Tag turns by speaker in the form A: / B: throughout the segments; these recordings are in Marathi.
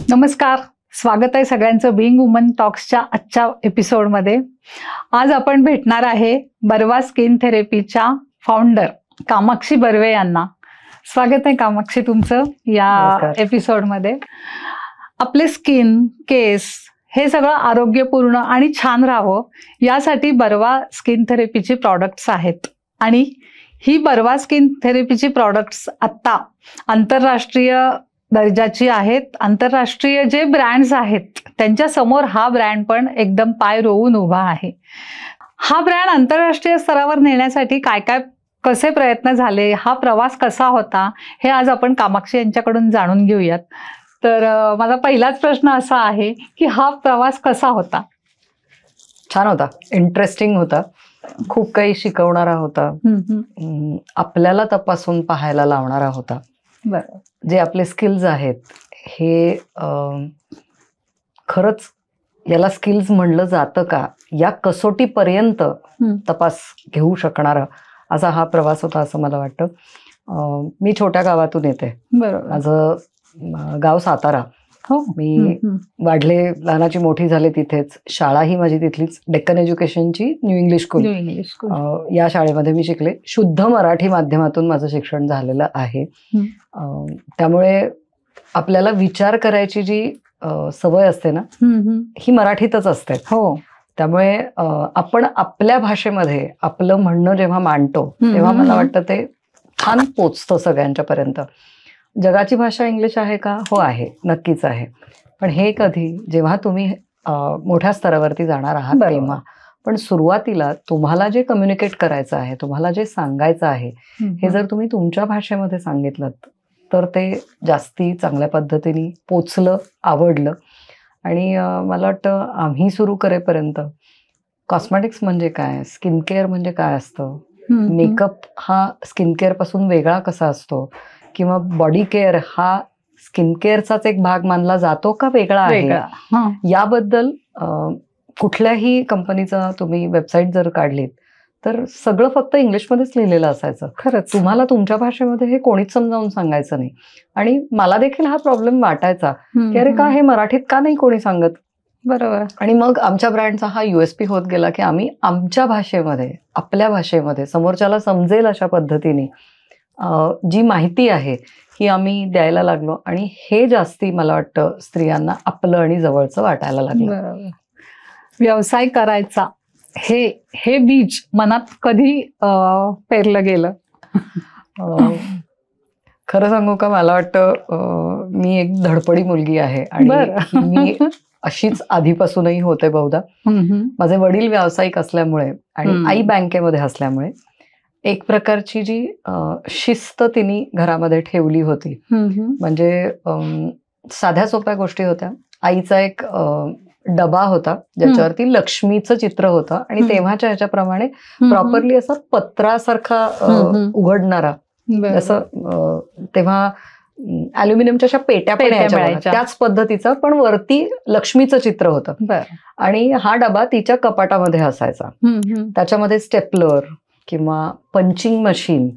A: नमस्कार, स्वागत आहे सगळ्यांचं बीइंग वुमन टॉक्सच्या आजच्या एपिसोडमध्ये. आज आपण भेटणार आहे बर्वा स्किन थेरपीच्या फाउंडर कामाक्षी बर्वे यांना. स्वागत आहे कामाक्षी तुमचं या एपिसोडमध्ये. आपले स्किन, केस हे सगळं आरोग्यपूर्ण आणि छान राहावं यासाठी बर्वा स्किन थेरपीची प्रॉडक्ट्स आहेत आणि ही बर्वा स्किन थेरपीची प्रॉडक्ट्स आत्ता आंतरराष्ट्रीय दर्जाची आहेत. आंतरराष्ट्रीय जे ब्रँड्स आहेत त्यांच्या समोर हा ब्रँड पण एकदम पाय रोवून उभा आहे. हा ब्रँड आंतरराष्ट्रीय स्तरावर नेण्यासाठी काय काय कसे प्रयत्न झाले, हा प्रवास कसा होता, हे आज आपण कामाक्षी यांच्याकडून जाणून घेऊयात. तर माझा पहिलाच प्रश्न असा आहे की हा प्रवास कसा होता?
B: छान होता, इंटरेस्टिंग होता, खूप काही शिकवणारा होता, आपल्याला तपासून पाहायला लावणारा होता.
A: बरं.
B: जे आपले स्किल्स आहेत हे खरंच याला स्किल्स म्हणलं जातं का, या कसोटीपर्यंत तपास घेऊ शकणारा असा हा प्रवास होता असं मला वाटतं. मी छोट्या गावातून येते.
A: बरोबर.
B: माझं गाव सातारा.
A: हो.
B: मी वाढले, लहानाची मोठी झाले तिथेच. शाळा ही माझी तिथलीच, डेक्कन एज्युकेशनची न्यू इंग्लिश स्कूल. या शाळेमध्ये मी शिकले. शुद्ध मराठी माध्यमातून माझं शिक्षण झालेलं आहे. त्यामुळे आपल्याला विचार करायची जी सवय असते ना, ही मराठीतच असते.
A: हो.
B: त्यामुळे आपण आपल्या भाषेमध्ये आपलं म्हणणं जेव्हा मांडतो तेव्हा मला वाटतं ते छान पोचतं सगळ्यांच्या पर्यंत. जगाची भाषा इंग्लिश आहे का? हो आहे, नक्कीच आहे. पण हे कधी जेव्हा तुम्ही मोठ्या स्तरावरती जाणार आहात तेव्हा. पण सुरुवातीला तुम्हाला जे कम्युनिकेट करायचं आहे, तुम्हाला जे सांगायचं आहे, हे जर तुम्ही तुमच्या भाषेमध्ये सांगितलं तर ते जास्ती चांगल्या पद्धतीने पोचलं, आवडलं. आणि मला वाटतं आम्ही सुरू करेपर्यंत कॉस्मेटिक्स म्हणजे काय, स्किन केअर म्हणजे काय असतं, मेकअप हा स्किन केअर पासून वेगळा कसा असतो, किंवा बॉडी केअर हा स्किन केअरचाच एक भाग मानला जातो का वेगळा आहे, याबद्दल कुठल्याही कंपनीचा तुम्ही वेबसाईट जर काढलीत तर सगळं फक्त इंग्लिशमध्येच लिहिलेलं असायचं.
A: खरंच.
B: तुम्हाला तुमच्या भाषेमध्ये हे कोणीच समजावून सांगायचं नाही. आणि मला देखील हा प्रॉब्लेम वाटायचा की अरे का हे मराठीत का नाही कोणी सांगत.
A: बरोबर.
B: आणि मग आमच्या ब्रँडचा हा USP होत गेला की आम्ही आमच्या भाषेमध्ये, आपल्या भाषेमध्ये समोरच्याला समजेल अशा पद्धतीने जी माहिती आहे ही आम्ही द्यायला लागलो. आणि हे जास्ती मला वाटतं स्त्रियांना आपलं आणि जवळचं वाटायला लागलं.
A: व्यवसाय करायचा हे बीज मनात कधी पेरलं गेलं?
B: खरं सांगू का, मला वाटतं मी एक धडपडी मुलगी आहे आणि मी अशीच आधीपासूनही होते बहुधा. माझे वडील व्यावसायिक असल्यामुळे आणि आई बँकेमध्ये असल्यामुळे एक प्रकारची जी शिस्त तिने घरामध्ये ठेवली होती. म्हणजे साध्या सोप्या गोष्टी होत्या. आईचा एक डबा होता ज्याच्यावरती लक्ष्मीचं चित्र होतं आणि तेव्हाच्या ह्याच्याप्रमाणे प्रॉपरली असा पत्रासारखा उघडणारा, जसं तेव्हा अल्युमिनियमच्या अशा पेट्या पण यायच्या त्याच पद्धतीचं, पण वरती लक्ष्मीचं चित्र होतं. आणि हा डबा तिच्या कपाटामध्ये असायचा. त्याच्यामध्ये स्टेपलर किंवा पंचिंग मशीन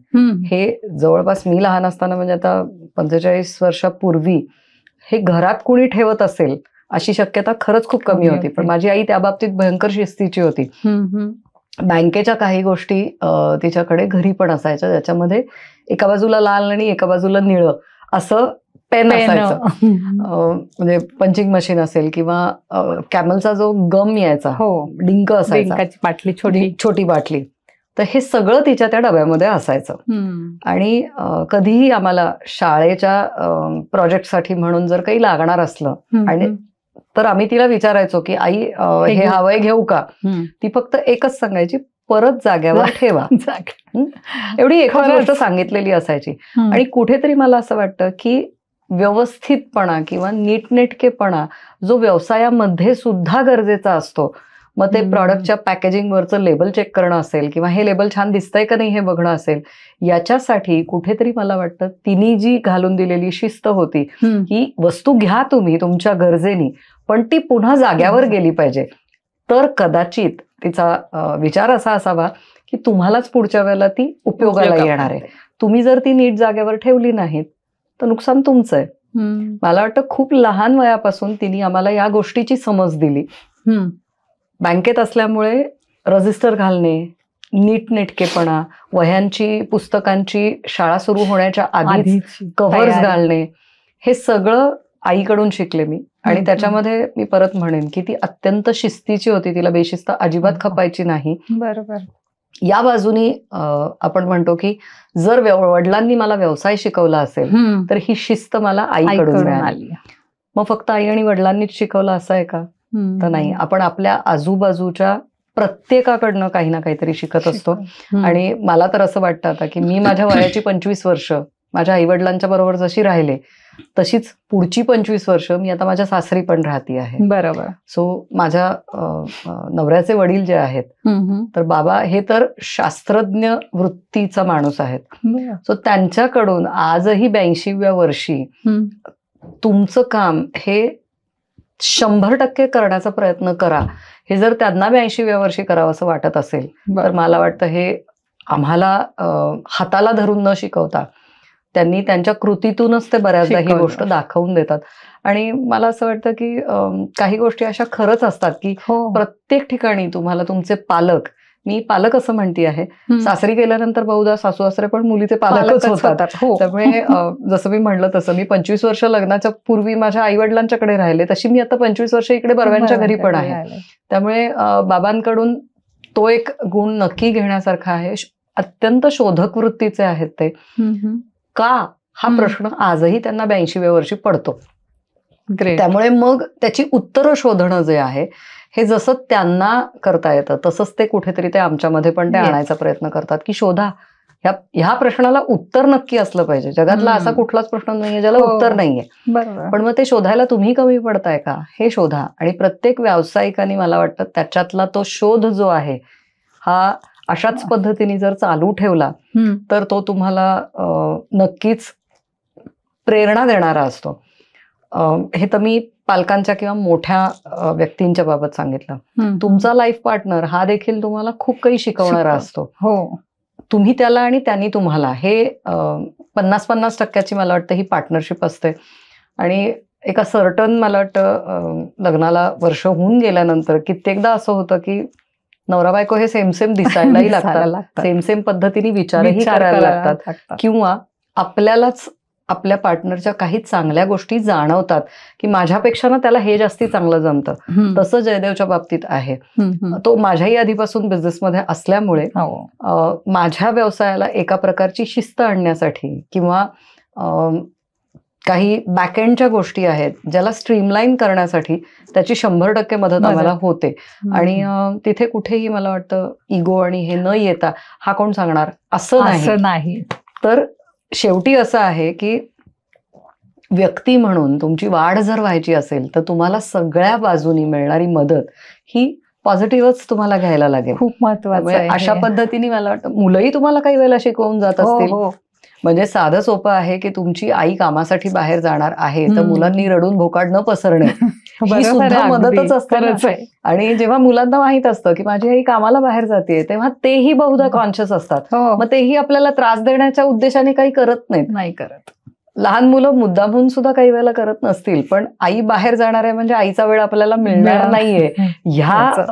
B: हे जवळपास मी लहान असताना, म्हणजे आता 45 वर्षापूर्वी, हे घरात कुणी ठेवत असेल अशी शक्यता खरंच खूप कमी होती. पण माझी आई त्या बाबतीत भयंकर शिस्तीची होती. बँकेच्या काही गोष्टी तिच्याकडे घरी पण असायच्या, ज्याच्यामध्ये एका बाजूला लाल आणि एका बाजूला निळं असं पेन असायचं. म्हणजे पंचिंग मशीन असेल किंवा कॅमलचा जो गम यायचा, डिंक असायचा,
A: बाटली,
B: छोटी बाटली, तर हे सगळं तिच्या त्या डब्यामध्ये असायचं. आणि कधीही आम्हाला शाळेच्या प्रोजेक्टसाठी म्हणून जर काही लागणार असलं आणि तर आम्ही तिला विचारायचो की आई हे हवंय घेऊ का, ती फक्त एकच सांगायची, परत जाग्यावर ठेवा. एवढी एकच गोष्ट सांगितलेली असायची. आणि कुठेतरी मला असं वाटतं की व्यवस्थितपणा किंवा नीटनेटकेपणा जो व्यवसायामध्ये सुद्धा गरजेचा असतो, मग ते प्रॉडक्टच्या पॅकेजिंगवरचं लेबल चेक करणं असेल किंवा हे लेबल छान दिसतंय का नाही हे बघणं असेल, याच्यासाठी कुठेतरी मला वाटतं तिने जी घालून दिलेली शिस्त होती की वस्तू घ्या तुम्ही तुमच्या गरजेनी, पण ती पुन्हा जाग्यावर गेली पाहिजे. तर कदाचित तिचा विचार असा असावा की तुम्हालाच पुढच्या वेळेला ती उपयोगाला येणार आहे. तुम्ही जर ती नीट जागेवर ठेवली नाहीत तर नुकसान तुमचं आहे. मला वाटतं खूप लहान वयापासून तिने आम्हाला या गोष्टीची समज दिली. बँकेत असल्यामुळे रजिस्टर घालणे, नीटनेटकेपणा, वह्यांची पुस्तकांची शाळा सुरू होण्याच्या आधी कव्हर्स घालणे, हे सगळं आईकडून शिकले मी. आणि त्याच्यामध्ये मी परत म्हणेन की ती अत्यंत शिस्तीची होती, तिला बेशिस्त अजिबात खपायची नाही.
A: बरोबर.
B: या बाजूनी आपण म्हणतो की जर वडिलांनी मला व्यवसाय शिकवला असेल तर ही शिस्त मला आईकडून मिळाली. मग फक्त आई आणि वडिलांनीच शिकवलं असं आहे का? तर नाही, आपण आपल्या आजूबाजूच्या प्रत्येकाकडनं काही ना काहीतरी शिकत असतो. आणि मला तर असं वाटतं आता की मी माझ्या वयाची 25 वर्ष माझ्या आई वडिलांच्या बरोबर जशी राहिले तशीच पुढची 25 वर्ष मी आता माझ्या सासरी पण राहते आहे.
A: बरोबर.
B: सो माझ्या नवऱ्याचे वडील जे आहेत, तर बाबा हे तर शास्त्रज्ञ वृत्तीचा माणूस आहेत. सो त्यांच्याकडून आजही 82व्या वर्षी तुमचं काम हे 100% करण्याचा प्रयत्न करा, हे जर त्यांना 82व्या वर्षी करावं असं वाटत असेल तर मला वाटतं हे आम्हाला हाताला धरून न शिकवता त्यांनी त्यांच्या कृतीतूनच ते बऱ्याचदा ही गोष्ट दाखवून देतात. आणि मला असं वाटतं की काही गोष्टी अशा खरंच असतात की प्रत्येक ठिकाणी तुम्हाला तुमचे पालक, मी पालक असं म्हणते आहे, सासरी गेल्यानंतर बहुधा सासू सासरे पण मुलीचे पालकच होतात. त्यामुळे जसं मी म्हणलं तसं मी 25 वर्ष लग्नाच्या पूर्वी माझ्या आई वडिलांच्याकडे राहिले, तशी मी आता 25 वर्ष इकडे बर्व्यांच्या घरी पण आहे. त्यामुळे बाबांकडून तो एक गुण नक्की घेण्यासारखा आहे. अत्यंत शोधक वृत्तीचे आहेत ते. का हा प्रश्न आजही त्यांना 82व्या वर्षी पडतो. त्यामुळे मग त्याची उत्तरं शोधणं जे आहे हे जसं त्यांना करता येतं तसंच ते कुठेतरी ते आमच्यामध्ये पण ते आणायचा प्रयत्न करतात की शोधा, ह्या प्रश्नाला उत्तर नक्की असलं पाहिजे. जगातला असा कुठलाच प्रश्न नाहीये ज्याला उत्तर नाहीये. पण मग ते शोधायला तुम्ही कमी पडताय का हे शोधा. आणि प्रत्येक व्यावसायिकांनी मला वाटतं त्याच्यातला तो शोध जो आहे हा अशाच पद्धतीने जर चालू ठेवला तर तो तुम्हाला नक्कीच प्रेरणा देणारा असतो. हे तर मी पालकांच्या किंवा मोठ्या व्यक्तींच्या बाबत सांगितलं. तुमचा लाईफ पार्टनर हा देखील तुम्हाला खूप काही शिकवणारा असतो. तुम्ही त्याला आणि त्यांनी तुम्हाला, हे 50-50% मला वाटतं ही पार्टनरशिप असते. आणि एका सर्टन मला वाटतं लग्नाला वर्ष होऊन गेल्यानंतर कित्येकदा असं होतं की नवरा बायको हे सेम सेम दिसायलाही लागतात, सेम सेम पद्धतीने विचारही करायला लागतात, किंवा आपल्यालाच आपल्या पार्टनरच्या काही चांगल्या गोष्टी जाणवतात की माझ्यापेक्षा ना त्याला हे जास्ती चांगलं जमतं. तसं जयदेवच्या बाबतीत आहे. तो माझ्याही आधीपासून बिझनेसमध्ये असल्यामुळे माझ्या व्यवसायाला एका प्रकारची शिस्त आणण्यासाठी किंवा काही बॅकएंडच्या गोष्टी आहेत ज्याला स्ट्रीमलाईन करण्यासाठी त्याची 100% मदत आम्हाला होते. आणि तिथे कुठेही मला वाटतं इगो आणि हे न येता हा कोण सांगणार असं नाही. तर शेवटी असं आहे की व्यक्ती म्हणून तुमची वाढ जर व्हायची असेल तर तुम्हाला सगळ्या बाजूनी मिळणारी मदत ही पॉझिटिव्हच तुम्हाला घ्यायला लागेल.
A: खूप महत्वाचं आहे.
B: अशा पद्धतीने मला वाटतं मुलंही तुम्हाला काही वेळेला शिकवून जात असतील. म्हणजे साधं सोपं आहे की तुमची आई कामासाठी बाहेर जाणार आहे तर मुलांनी रडून भोकाड न पसरणे ही सुद्धा मदतच असते. आणि जेव्हा मुलांना माहित असतं की माझी आई कामाला बाहेर जाते तेव्हा तेही बहुधा कॉन्शियस असतात. मग तेही आपल्याला त्रास देण्याच्या उद्देशाने काही करत नाही करत. लहान मुलं मुद्दामून सुद्धा काही वेळेला करत नसतील, पण आई बाहेर जाणार आहे म्हणजे आईचा वेळ आपल्याला मिळणार नाहीये ह्या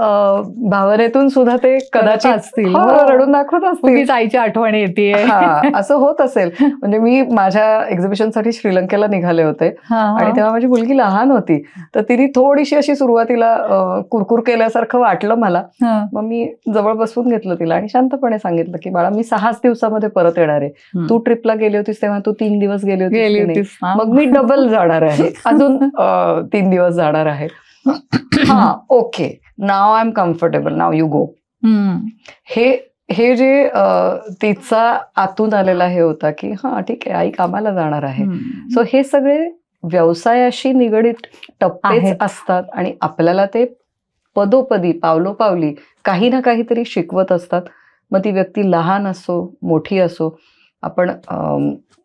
B: भावनेतून सुद्धा ते कदाचित असतील, रडून दाखवत असतील,
A: आईची आठवण येते
B: असं होत असेल. म्हणजे मी माझ्या एक्झिबिशनसाठी श्रीलंकेला निघाले होते आणि तेव्हा माझी मुलगी लहान होती, तर तिने थोडीशी अशी सुरुवातीला कुरकुर केल्यासारखं वाटलं मला. मग मी जवळ बसवून घेतलं तिला आणि शांतपणे सांगितलं की बाळा मी 6 दिवसामध्ये परत येणार आहे. तू ट्रिपला गेली होतीस तेव्हा तू 3 दिवस गेली होतीस, मग मी डबल जाणार आहे, अजून 3 दिवस जाणार आहे. हा okay, now I am comfortable, now you go. हे जे तिचा आतून आलेला हे होता की हा ठीक आहे आई कामाला जाणार आहे. सो हे सगळे व्यवसायाशी निगडीत टप्पेच असतात आणि आपल्याला ते पदोपदी पावलोपावली काही ना काहीतरी शिकवत असतात. मग ती व्यक्ती लहान असो मोठी असो. आपण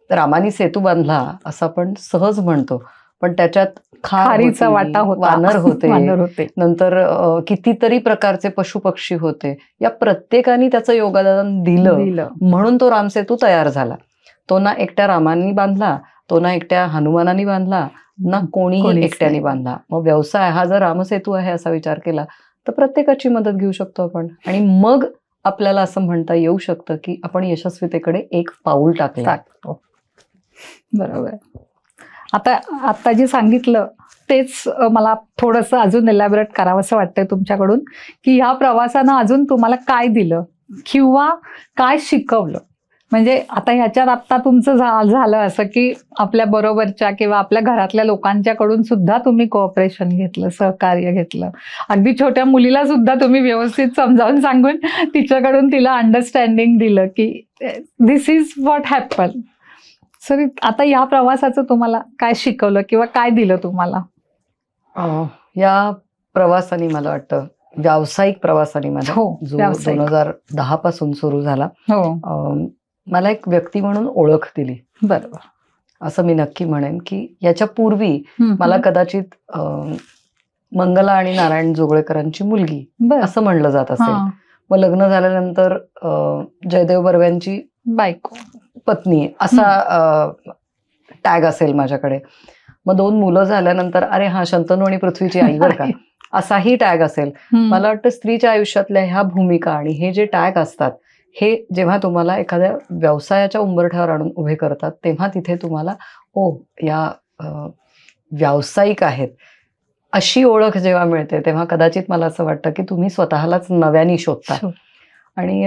B: रामानी सेतू बांधला असं आपण सहज म्हणतो, पण त्याच्यात
A: खारीचा वाटा होता,
B: वानर होते, नंतर कितीतरी प्रकारचे पशु पक्षी होते. या प्रत्येकाने त्याचं योगदान दिलं म्हणून तो रामसेतू तयार झाला. तो ना एकट्या रामांनी बांधला, तो ना एकट्या हनुमानांनी बांधला, ना कोणीही एकट्याने बांधला. मग व्यवसाय हा जर रामसेतू आहे असा विचार केला तर प्रत्येकाची मदत घेऊ शकतो आपण, आणि मग आपल्याला असं म्हणता येऊ शकतं की आपण यशस्वीतेकडे एक पाऊल टाकतो.
A: बरोबर. आता जे सांगितलं तेच मला थोडंसं अजून एलॅबोरेट करावंसं वाटतंय तुमच्याकडून, की ह्या प्रवासानं अजून तुम्हाला काय दिलं किंवा काय शिकवलं. म्हणजे आता ह्याच्यात आत्ता तुमचं झालं असं की आपल्या बरोबरच्या किंवा आपल्या घरातल्या लोकांच्याकडून सुद्धा तुम्ही कोऑपरेशन घेतलं, सहकार्य घेतलं. अगदी छोट्या मुलीला सुद्धा तुम्ही व्यवस्थित समजावून सांगून तिच्याकडून तिला अंडरस्टँडिंग दिलं की दिस इज व्हॉट हॅपन. सर, आता या प्रवासाचं तुम्हाला काय शिकवलं किंवा काय दिलं तुम्हाला?
B: या प्रवासाने मला वाटतं, व्यावसायिक प्रवासाने माझा जो 2010 पासून सुरू झाला, मला एक व्यक्ती म्हणून ओळख दिली.
A: बरोबर.
B: असं मी नक्की म्हणेन की याच्या पूर्वी मला कदाचित मंगला आणि नारायण जोगळेकरांची मुलगी असं म्हणलं जात असेल. मग लग्न झाल्यानंतर जयदेव बर्व्यांची
A: बायको,
B: पत्नी असा टॅग असेल माझ्याकडे. मग 2 मुलं झाल्यानंतर अरे हा शंतनू आणि पृथ्वीची आई बरं का, असाही टॅग असेल. मला वाटतं स्त्रीच्या आयुष्यातल्या ह्या भूमिका आणि हे जे टॅग असतात, हे जेव्हा तुम्हाला एखाद्या व्यवसायाच्या उंबरठ्यावर आणून उभे करतात, तेव्हा तिथे तुम्हाला या व्यावसायिक आहेत अशी ओळख जेव्हा मिळते, तेव्हा कदाचित मला असं वाटतं की तुम्ही स्वतःलाच नव्याने शोधता. आणि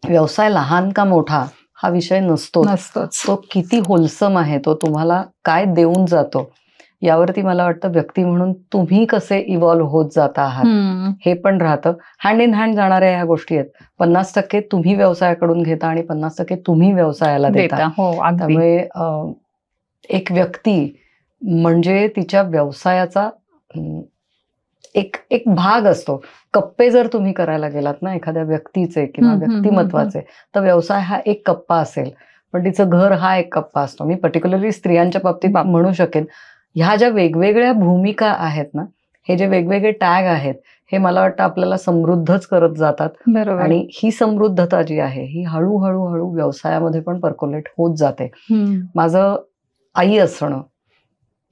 B: व्यवसाय लहान का मोठा हा विषय नसतोच. तो किती होलसम आहे, तो तुम्हाला काय देऊन जातो यावरती मला वाटतं व्यक्ती म्हणून तुम्ही कसे इव्हॉल्व्ह होत जाता आहात हे पण राहतं. हँड इन हँड जाणाऱ्या ह्या गोष्टी आहेत. 50% तुम्ही व्यवसायाकडून घेता आणि 50% तुम्ही व्यवसायाला देता. त्यामुळे एक व्यक्ती म्हणजे तिच्या व्यवसायाचा एक भाग असतो. कप्पे जर तुम्ही करायला गेलात ना एखाद्या व्यक्तीचे किंवा व्यक्तिमत्वाचे, तर व्यवसाय हा एक कप्पा असेल, पण तिचं घर हा एक कप्पा असतो. मी पर्टिक्युलरली स्त्रियांच्या बाबतीत म्हणू शकेन, ह्या ज्या वेगवेगळ्या भूमिका आहेत ना, हे जे वेगवेगळे टॅग आहेत, हे मला वाटतं आपल्याला समृद्धच करत जातात. आणि ही समृद्धता जी आहे ही हळूहळू व्यवसायामध्ये पण पर्कोलेट होत जाते. माझं आई असणं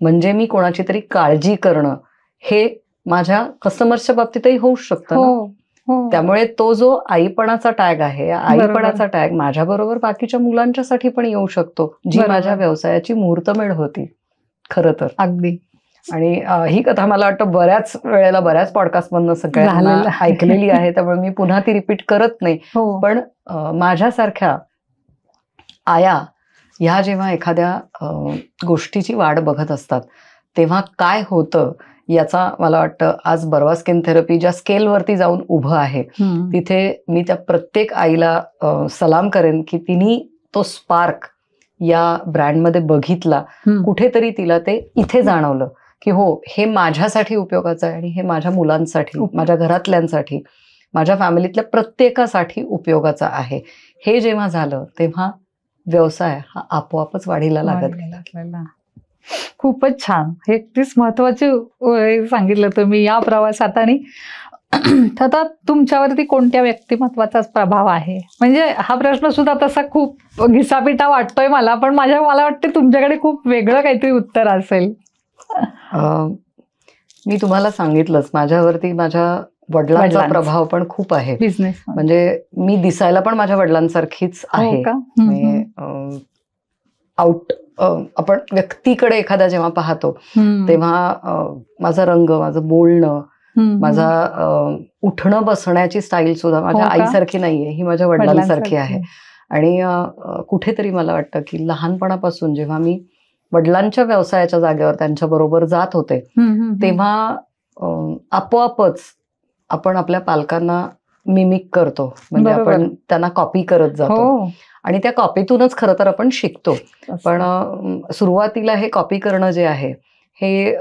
B: म्हणजे मी कोणाची तरी काळजी करणं, हे माझ्या कस्टमर्सच्या बाबतीतही होऊ शकतं ना. त्यामुळे तो जो आईपणाचा टॅग आहे, आईपणाचा टॅग माझ्या बरोबर बाकीच्या मुलांच्यासाठी पण येऊ शकतो, जी माझ्या व्यवसायाची मुहूर्तमेढ होती खरं तर.
A: अगदी.
B: आणि ही कथा मला वाटतं बऱ्याच वेळेला बऱ्याच पॉडकास्टमधनं सगळ्यांना ऐकलेली आहे, त्यामुळे मी पुन्हा ती रिपीट करत नाही. पण माझ्यासारख्या आया ह्या जेव्हा एखाद्या गोष्टीची वाट बघत असतात, तेव्हा काय होतं याचा मला वाटतं आज बर्वा स्किन थेरपी ज्या स्केलवरती जाऊन उभं आहे, तिथे मी त्या प्रत्येक आईला सलाम करेन की तिने तो स्पार्क या ब्रँडमध्ये बघितला. कुठेतरी तिला ते इथे जाणवलं की हो, हे माझ्यासाठी उपयोगाचं आहे आणि हे माझ्या मुलांसाठी, माझ्या घरातल्यांसाठी, माझ्या फॅमिलीतल्या प्रत्येकासाठी उपयोगाचं आहे. हे जेव्हा झालं तेव्हा व्यवसाय हा आपोआपच वाढीला लागत गेला.
A: खूपच छान. हे अगदीच महत्वाचे सांगितलं तुम्ही या प्रवासात. आणि आता तुमच्यावरती कोणत्या व्यक्तिमत्वाचा प्रभाव आहे? म्हणजे हा प्रश्न सुद्धा तसा खूप घिसापिटा वाटतोय मला, पण मला वाटते तुमच्याकडे खूप वेगळं काहीतरी उत्तर असेल.
B: मी तुम्हाला सांगितलंच, माझ्यावरती माझ्या वडिलांचा प्रभाव पण खूप आहे.
A: बिझनेस
B: म्हणजे मी दिसायला पण माझ्या वडिलांसारखीच आहे. आपण व्यक्तीकडे एखादा जेव्हा पाहतो तेव्हा माझा रंग, माझं बोलणं, माझा उठणं बसण्याची स्टाईल सुद्धा माझ्या आईसारखी नाहीये, ही माझ्या वडिलांसारखी आहे. आणि कुठेतरी मला वाटतं की लहानपणापासून जेव्हा मी वडिलांच्या व्यवसायाच्या जागेवर त्यांच्या बरोबर जात होते, तेव्हा आपोआपच आपण आपल्या पालकांना मिमिक करतो. म्हणजे आपण त्यांना कॉपी करत जातो आणि त्या कॉपीतूनच खरं तर आपण शिकतो. पण सुरुवातीला हे कॉपी करणं जे आहे हे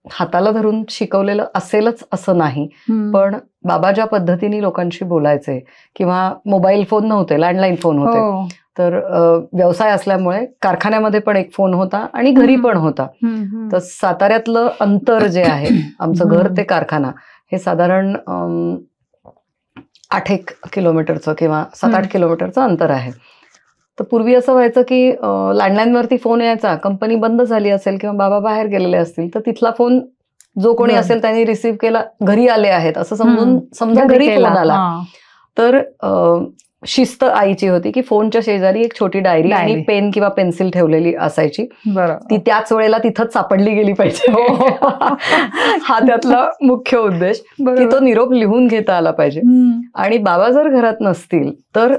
B: हाताला धरून शिकवलेलं असेलच असं नाही. पण बाबा ज्या पद्धतीने लोकांशी बोलायचे, किंवा मोबाईल फोन नव्हते, लँडलाईन फोन होते, तर व्यवसाय असल्यामुळे कारखान्यामध्ये पण एक फोन होता आणि घरी पण होता. तर साताऱ्यातलं अंतर जे आहे, आमचं घर ते कारखाना, हे साधारण 8 किलोमीटरचं किंवा 7-8 किलोमीटरचं अंतर आहे. तर पूर्वी असं व्हायचं की लँडलाईनवरती फोन यायचा, कंपनी बंद झाली असेल किंवा बाबा बाहेर गेलेले असतील तर तिथला फोन जो कोणी असेल त्यांनी रिसीव्ह केला, घरी आले आहेत असं समजून, समजा घरी फोन आला तर शिस्त आईची होती की फोनच्या शेजारी एक छोटी डायरी आणि पेन किंवा पेन्सिल ठेवलेली असायची, ती त्याच वेळेला तिथंच सापडली गेली पाहिजे. हा त्यातला मुख्य उद्देश की तो निरोप लिहून घेता आला पाहिजे. आणि बाबा जर घरात नसतील तर,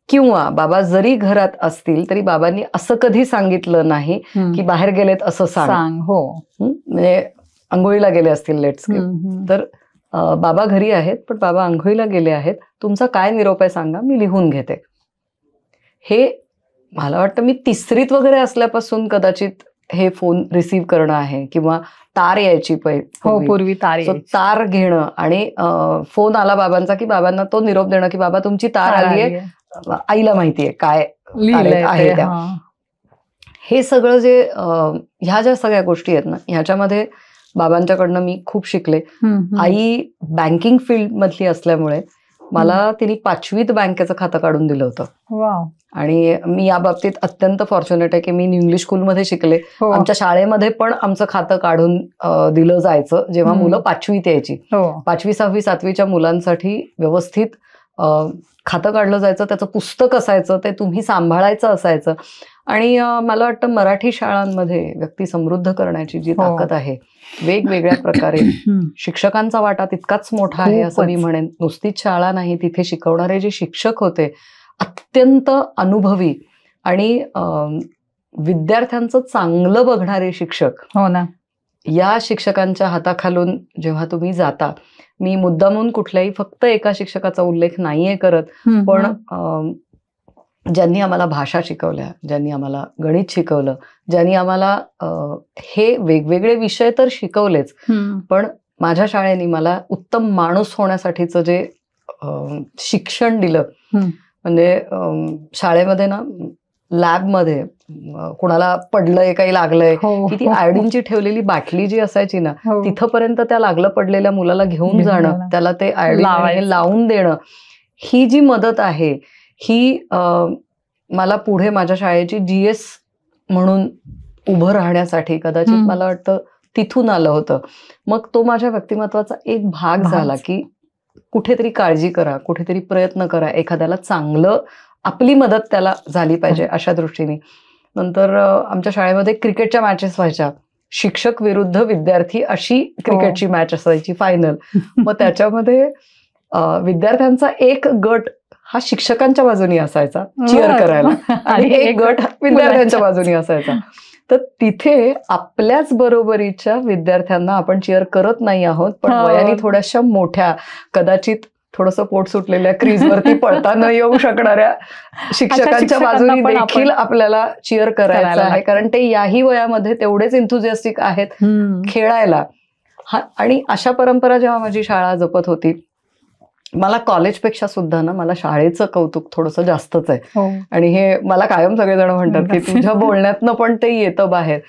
B: किंवा बाबा जरी घरात असतील तरी बाबांनी असं कधी सांगितलं नाही की बाहेर गेलेत असं सांग. हो, म्हणजे आंघोळीला गेले असतील लेट्स, तर बाबा घरी आहेत पण बाबा आंघोळीला गेले आहेत, तुमचा काय निरोप आहे सांगा, मी लिहून घेते. हे मला वाटतं मी 3रीत वगैरे असल्यापासून कदाचित हे फोन रिसीव्ह करणं आहे, किंवा तार यायची
A: पूर्वी
B: तार घेणं आणि फोन आला बाबांचा की बाबांना तो निरोप देणं की बाबा तुमची तार आली आहे, आईला माहितीये काय आहे त्या. हे सगळं जे ह्या ज्या सगळ्या गोष्टी आहेत ना, ह्याच्यामध्ये बाबांच्याकडनं मी खूप शिकले. आई बँकिंग फील्ड मधली असल्यामुळे मला तिने 5वीत बँकेचं खातं काढून दिलं होतं. आणि मी या बाबतीत अत्यंत फॉर्च्युनेट आहे की मी इंग्लिश स्कूलमध्ये शिकले. आमच्या शाळेमध्ये पण आमचं खातं काढून दिलं जायचं जेव्हा मुलं 5वीत यायची. 5वी 6वी 7वीच्या मुलांसाठी व्यवस्थित खातं काढलं जायचं, त्याचं पुस्तक असायचं, ते तुम्ही सांभाळायचं असायचं. आणि मला वाटतं मराठी शाळांमध्ये व्यक्ती समृद्ध करण्याची जी ताकद आहे, वेगवेगळ्या प्रकारे शिक्षकांचा वाटा तितकाच मोठा आहे असं मी म्हणेन. नुसतीच शाळा नाही, तिथे शिकवणारे जे शिक्षक होते अत्यंत अनुभवी आणि विद्यार्थ्यांचं चांगलं बघणारे शिक्षक.
A: हो ना.
B: या शिक्षकांच्या हाताखालून जेव्हा तुम्ही जाता, मी मुद्दामून कुठल्याही फक्त एका शिक्षकाचा उल्लेख नाहीये करत, पण ज्यांनी आम्हाला भाषा शिकवल्या, ज्यांनी आम्हाला गणित शिकवलं, ज्यांनी आम्हाला हे वेगवेगळे विषय तर शिकवलेच, पण माझ्या शाळेने मला उत्तम माणूस होण्यासाठीचं जे शिक्षण दिलं. म्हणजे शाळेमध्ये ना, लॅबमध्ये कुणाला पडलंय, काही लागलंय की ती आयोडीनची ठेवलेली बाटली जी असायची ना, तिथपर्यंत त्या लागलं पडलेल्या मुलाला घेऊन जाणं, त्याला ते आयोडीन लावून देणं, ही जी मदत आहे ही मला पुढे माझ्या शाळेची GS म्हणून उभं राहण्यासाठी कदाचित मला वाटतं तिथून आलं होतं. मग तो माझ्या व्यक्तिमत्वाचा एक भाग झाला की कुठेतरी काळजी करा, कुठेतरी प्रयत्न करा, एखाद्याला चांगलं, आपली मदत त्याला झाली पाहिजे अशा दृष्टीने. नंतर आमच्या शाळेमध्ये क्रिकेटच्या मॅचेस व्हायच्या, शिक्षक विरुद्ध विद्यार्थी अशी क्रिकेटची मॅच असायची फायनल. मग त्याच्यामध्ये विद्यार्थ्यांचा एक गट हा शिक्षकांच्या बाजूनी असायचा चिअर करायला आणि एक गट विद्यार्थ्यांच्या बाजूनी असायचा. तर तिथे आपल्याच बरोबरीच्या विद्यार्थ्यांना आपण चिअर करत नाही आहोत, पण वयाने थोड्याशा मोठ्या, कदाचित थोडंसं पोट सुटलेल्या क्रीजवरती पळता न येऊ शकणाऱ्या शिक्षकांच्या बाजूने देखील आपल्याला चिअर करायचं आहे, कारण ते याही वयामध्ये तेवढेच एन्थुझियास्टिक आहेत खेळायला. आणि अशा परंपरा जेव्हा माझी शाळा जपत होती, मला कॉलेजपेक्षा सुद्धा ना मला शाळेचं कौतुक थोडंसं जास्तच आहे. आणि हे मला कायम सगळेजण म्हणतात की तुझ्या बोलण्यातनं पण ते येतं बाहेर.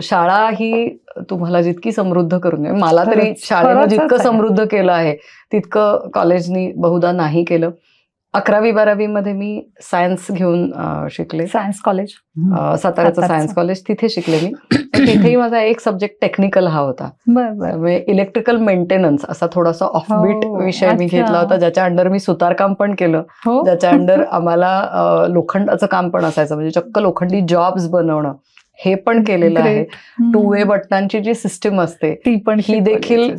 B: शाळा ही तुम्हाला जितकी समृद्ध करून दे, मला तरी शाळेनं जितकं समृद्ध केलं आहे तितकं कॉलेजनी बहुधा नाही केलं. 11वी 12वी मध्ये मी सायन्स घेऊन शिकले.
A: सायन्स कॉलेज,
B: साताऱ्याचं सायन्स कॉलेज, तिथे शिकले मी. तिथेही माझा एक सब्जेक्ट टेक्निकल हा होता. इलेक्ट्रिकल मेंटेनन्स असा थोडासा ऑफबीट विषय मी घेतला होता, ज्याच्या अंडर मी सुतारकाम पण केलं, ज्याच्या अंडर आम्हाला लोखंडाचं काम पण असायचं, म्हणजे चक्क लोखंडी जॉब्स बनवणं हे पण केलेलं आहे. 2 वे बटनांची जी सिस्टीम असते ही देखील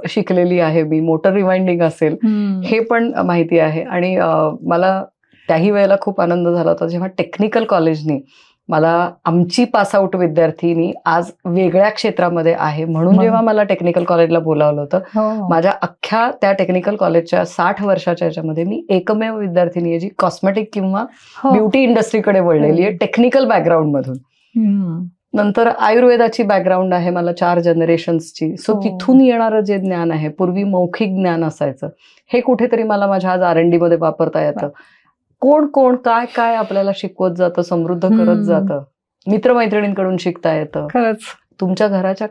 B: शिकलेली आहे मी. मोटर रिवाइंडिंग असेल हे पण माहिती आहे. आणि मला त्याही वेळेला खूप आनंद झाला होता जेव्हा टेक्निकल कॉलेजनी मला, आमची पासआउट विद्यार्थीनी आज वेगळ्या क्षेत्रामध्ये आहे म्हणून जेव्हा मला टेक्निकल कॉलेजला बोलावलं होतं, माझ्या अख्ख्या त्या टेक्निकल कॉलेजच्या 60 वर्षाच्या याच्यामध्ये मी एकमेव विद्यार्थिनी आहे जी कॉस्मेटिक किंवा ब्युटी इंडस्ट्रीकडे वळलेली आहे टेक्निकल बॅकग्राऊंड मधून. नंतर आयुर्वेदाची बॅकग्राऊंड आहे मला 4 जनरेशन्सची. सो तिथून येणारं जे ज्ञान आहे, पूर्वी मौखिक ज्ञान असायचं, हे कुठेतरी मला माझ्या आज R&D मध्ये वापरता येतं. कोण कोण काय काय आपल्याला शिकवत जातं, समृद्ध करत जातं. मित्रमैत्रिणींकडून शिकता येतं. खरंच तुमच्या घराच्या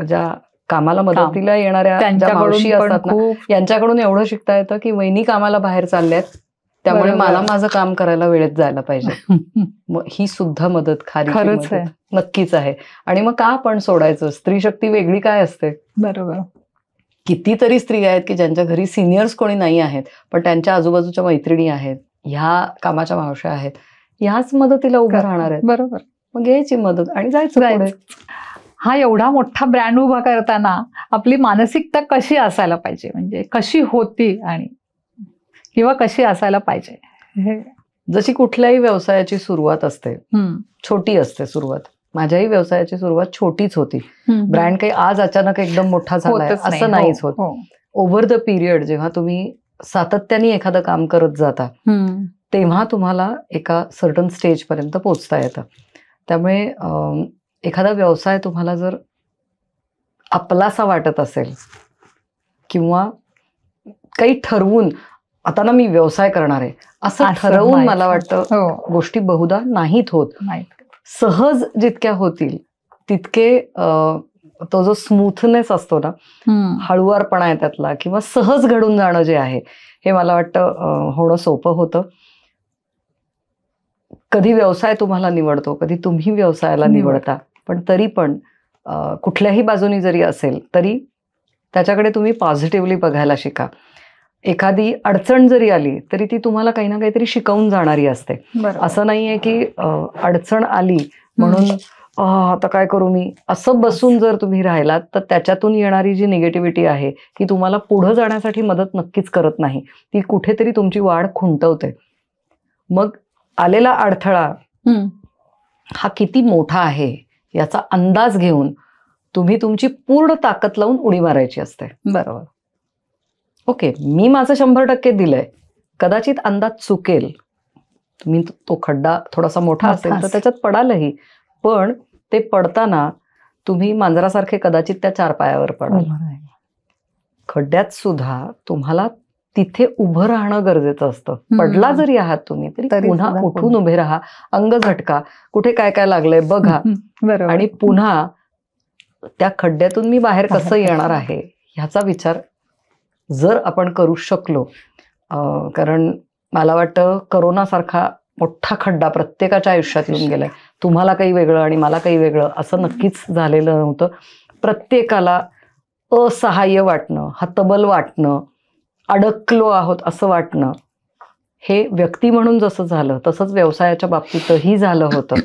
B: ज्या कामाला मदतीला येणाऱ्या ज्या मावशी असतात ना, यांच्याकडून एवढं शिकता येतं की वहिनी कामाला बाहेर चालल्यात, त्यामुळे मला माझं काम करायला वेळेत जायला पाहिजे. मग ही सुद्धा मदत
A: खरंच आहे,
B: नक्कीच आहे. आणि मग का आपण सोडायचं? स्त्री शक्ती वेगळी काय असते?
A: बरोबर.
B: कितीतरी स्त्रिया आहेत की ज्यांच्या घरी सिनियर्स कोणी नाही आहेत, पण त्यांच्या आजूबाजूच्या मैत्रिणी आहेत, ह्या कामाच्या मावश्या आहेत, ह्याच मदतीला उभ्या राहणार आहेत.
A: बरोबर.
B: मग घ्यायची मदत आणि जायचं पुढे.
A: हा एवढा मोठा ब्रँड उभा करताना आपली मानसिकता कशी असायला पाहिजे, म्हणजे कशी होती आणि किंवा कशी असायला पाहिजे?
B: जशी कुठल्याही व्यवसायाची सुरुवात असते, छोटी असते सुरुवात. माझ्याही व्यवसायाची सुरुवात छोटीच होती. ब्रँड काही आज अचानक एकदम मोठा झालाय असं नाहीच होत. ओव्हर द पिरियड जेव्हा तुम्ही सातत्याने एखादं काम करत जाता तेव्हा तुम्हाला एका सर्टन स्टेज पर्यंत पोहोचता येतं. त्यामुळे एखादा व्यवसाय तुम्हाला जर आपलासा वाटत असेल किंवा काही ठरवून आता ना मी व्यवसाय करणार आहे असं ठरवून मला वाटतं गोष्टी बहुधा नाहीत होत. सहज जितक्या होतील तितके तो जो स्मूथनेस असतो ना, हळुवारपणा आहे त्यातला, किंवा सहज घडून जाणं जे आहे हे मला वाटतं होणं सोपं होतं. कधी व्यवसाय तुम्हाला निवडतो, कधी तुम्ही व्यवसायाला निवडता, पण तरी पण कुठल्याही बाजूनी जरी असेल तरी त्याच्याकडे तुम्ही पॉझिटिव्हली बघायला शिका. एखादी अडचण जरी आली तरी ती तुम्हाला काही ना काहीतरी शिकवून जाणारी असते. असं नाहीये की अडचण आली म्हणून आता काय करू मी असं बसून जर तुम्ही राहिलात तर त्याच्यातून येणारी जी निगेटिव्हिटी आहे ती तुम्हाला पुढे जाण्यासाठी मदत नक्कीच करत नाही, ती कुठेतरी तुमची वाढ खुंटवते. मग आलेला अडथळा हा किती मोठा आहे याचा अंदाज घेऊन तुम्ही तुमची पूर्ण ताकद लावून उडी मारायची असते.
A: बरोबर.
B: ओके, मी माझं 100% दिलंय, कदाचित अंदाज चुकेल, तुम्ही तो खड्डा थोडासा मोठा असेल तर त्याच्यात पडालही, पण ते पडताना तुम्ही मांजरासारखे कदाचित त्या 4 पायावर पडाल. खड्ड्यात सुद्धा तुम्हाला तिथे उभं राहणं गरजेचं असतं. पडला जरी आहात तुम्ही तरी पुन्हा उठून उभे राहा, अंग झटका, कुठे काय काय लागलंय बघा, आणि पुन्हा त्या खड्ड्यातून मी बाहेर कसं येणार आहे ह्याचा विचार जर आपण करू शकलो. कारण मला वाटतं करोनासारखा मोठा खड्डा प्रत्येकाच्या आयुष्यात येऊन गेलाय. तुम्हाला काही वेगळं आणि मला काही वेगळं असं नक्कीच झालेलं नव्हतं. प्रत्येकाला असहाय्य वाटणं, हतबल वाटणं, अडकलो आहोत असं वाटणं, हे व्यक्ती म्हणून जसं झालं तसंच व्यवसायाच्या बाबतीतही झालं होतं.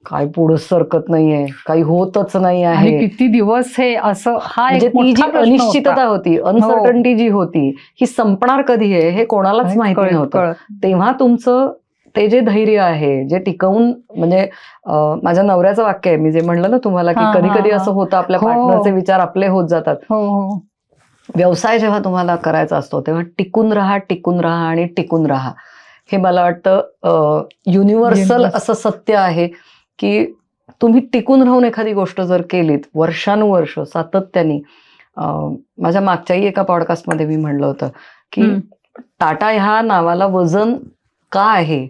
B: काय पुढे सरकत नाहीये, काही होतच नाही आहे, किती दिवस हे असं, हा म्हणजे ती जी अनिश्चितता होती, अनसर्टनिटी जी होती, ही संपणार कधी आहे हे कोणालाच माहिती नव्हतं. तेव्हा तुमचं ते जे धैर्य आहे, जे टिकवून, म्हणजे माझ्या नवऱ्याचं वाक्य आहे, मी जे म्हणलं ना तुम्हाला की कधी कधी असं होतं आपल्या पार्टनरचे विचार आपले होत जातात. व्यवसाय जेव्हा तुम्हाला करायचा असतो तेव्हा टिकून राहा, टिकून राहा आणि टिकून राहा. हे मला वाटतं युनिव्हर्सल असं सत्य आहे की तुम्ही टिकून राहून एखादी गोष्ट जर केलीत वर्षानुवर्ष सातत्याने. माझ्या मागच्याही एका पॉडकास्टमध्ये मी म्हणलं होतं की टाटा ह्या नावाला वजन का आहे,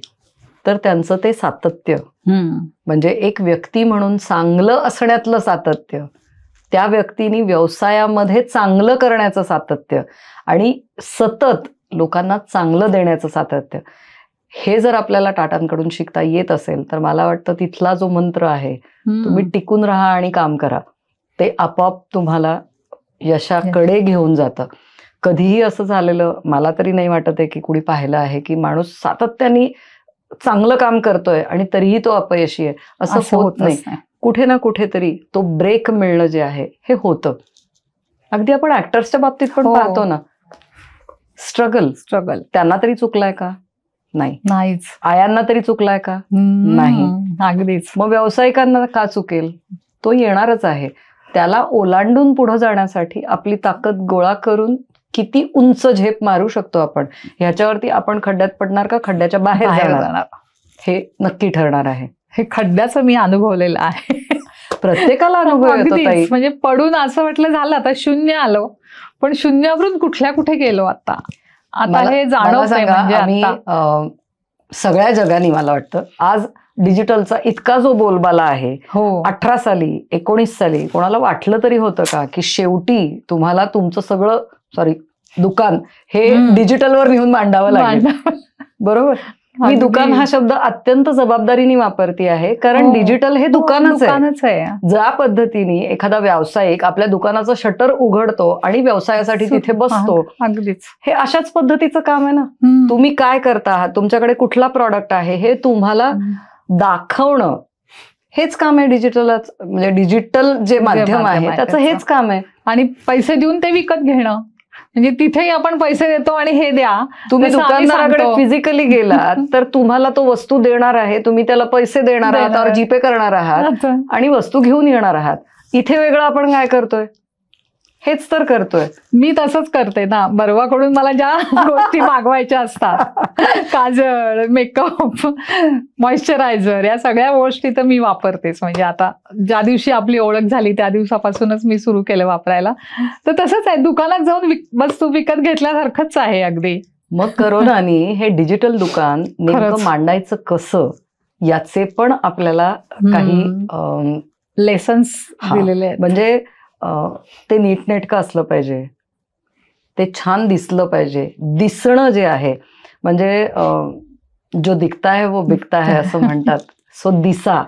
B: तर त्यांचं ते सातत्य, म्हणजे एक व्यक्ती म्हणून चांगलं असण्यातलं सातत्य, त्या व्यक्तीने व्यवसायामध्ये चांगलं करण्याचं सातत्य आणि सतत लोकांना चांगलं देण्याचं सातत्य, हे जर आपल्याला टाटांकडून शिकता येत असेल तर मला वाटतं तिथला जो मंत्र आहे, तुम्ही टिकून राहा आणि काम करा, ते आपोआप तुम्हाला यशाकडे घेऊन जातं. कधीही असं झालेलं मला तरी नाही वाटत आहे की कुणी पाहिलं आहे की माणूस सातत्याने चांगलं काम करतोय आणि तरीही तो अपयशी आहे, असं होत नाही. कुठे ना कुठेतरी तो ब्रेक मिळणं जे आहे हे होतं. अगदी आपण ऍक्टर्सच्या बाबतीत पण पाहतो ना, स्ट्रगल, त्यांना तरी चुकलाय का? नाहीच. आयांना तरी चुकलाय का? नाही. अगदीच. मग व्यावसायिकांना का चुकेल? तो येणारच आहे. त्याला ओलांडून पुढे जाण्यासाठी आपली ताकद गोळा करून किती उंच झेप मारू शकतो आपण, ह्याच्यावरती आपण खड्ड्यात पडणार का खड्ड्याच्या बाहेर जाणार हे नक्की ठरणार आहे. हे खड्ड्याचं मी अनुभवलेलं आहे. प्रत्येकाला अनुभव येतो ताई. म्हणजे पडून असं वाटलं झालं आता शून्य आलो, पण शून्यावरून कुठल्या कुठे गेलो आता हे जाणवतंय. म्हणजे आम्ही सगळ्या जगाने मला वाटतं आज डिजिटलचा इतका जो बोलबाला आहे, 18 साली 19 साली कोणाला वाटलं तरी होतं का की शेवटी तुम्हाला तुमचं सगळं दुकान हे डिजिटलवर नेऊन मांडावं लागेल. बरोबर. मी दुकान हा शब्द अत्यंत जबाबदारीने वापरते आहे, कारण डिजिटल हे दुकानच आहे. ज्या पद्धतीने एखादा व्यावसायिक आपल्या दुकानाचं शटर उघडतो आणि व्यवसायासाठी तिथे बसतो,
A: अगदीच
B: हे अशाच पद्धतीचं काम आहे ना. तुम्ही काय करता आहात, तुमच्याकडे कुठला प्रॉडक्ट आहे हे तुम्हाला दाखवणं, हेच काम आहे डिजिटलच. म्हणजे डिजिटल जे माध्यम आहे त्याचं हेच काम आहे.
A: आणि पैसे देऊन ते विकत घेणं, म्हणजे तिथेही आपण पैसे देतो आणि हे द्या.
B: तुम्ही दुकानदाराकडे फिजिकली गेलात तर तुम्हाला तो वस्तू देणार आहे, तुम्ही त्याला पैसे देणार आहात, त्यावर जीपे करणार आहात आणि वस्तू घेऊन येणार आहात. इथे वेगळं आपण काय करतोय, हेच तर करतोय.
A: मी तसंच करते ना. बर्वाकडून मला ज्या गोष्टी मागवायच्या असतात, काजळ, मेकअप, मॉइश्चरायझर, या सगळ्या गोष्टी तर मी वापरतेच. म्हणजे आता ज्या दिवशी आपली ओळख झाली त्या दिवसापासूनच मी सुरू केलं वापरायला. तर तसंच आहे, दुकानात जाऊन वस्तू विकत घेतल्यासारखंच आहे अगदी.
B: मग करोनाने हे डिजिटल दुकान नेमकं मांडायचं कसं याचे पण आपल्याला काही
A: लेसन्स दिलेले आहेत.
B: म्हणजे ते नीटनेटकं असलं पाहिजे, ते छान दिसलं पाहिजे. दिसणं जे आहे, म्हणजे जो दिखता है वो बिकता है असं म्हणतात. सो दिसा,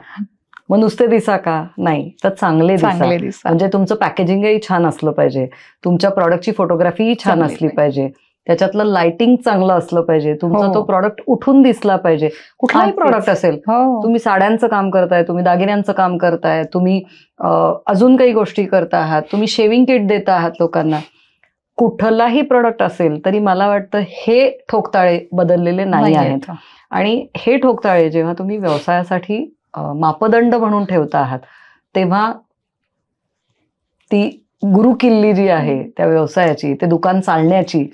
B: मग नुसते दिसा का नाही, तर चांगले दिसा. म्हणजे तुमचं पॅकेजिंगही छान असलं पाहिजे, तुमच्या प्रॉडक्टची फोटोग्राफीही छान असली पाहिजे, त्याच्यातलं लाइटिंग चांगलं असलं पाहिजे, तुमचा तो प्रॉडक्ट उठून दिसला पाहिजे. कुठलाही प्रॉडक्ट असेल, तुम्ही साड्यांचं काम करताय, तुम्ही दागिन्यांचं काम करताय, तुम्ही अजून काही गोष्टी करता आहात, तुम्ही शेविंग किट देता आहात लोकांना, कुठलाही प्रॉडक्ट असेल तरी मला वाटतं हे ठोकताळे बदललेले नाही आहेत. आणि हे ठोकताळे जेव्हा तुम्ही व्यवसायासाठी मापदंड म्हणून ठेवता आहात, तेव्हा ती गुरुकिल्ली जी आहे त्या व्यवसायाची, ते दुकान चालण्याची,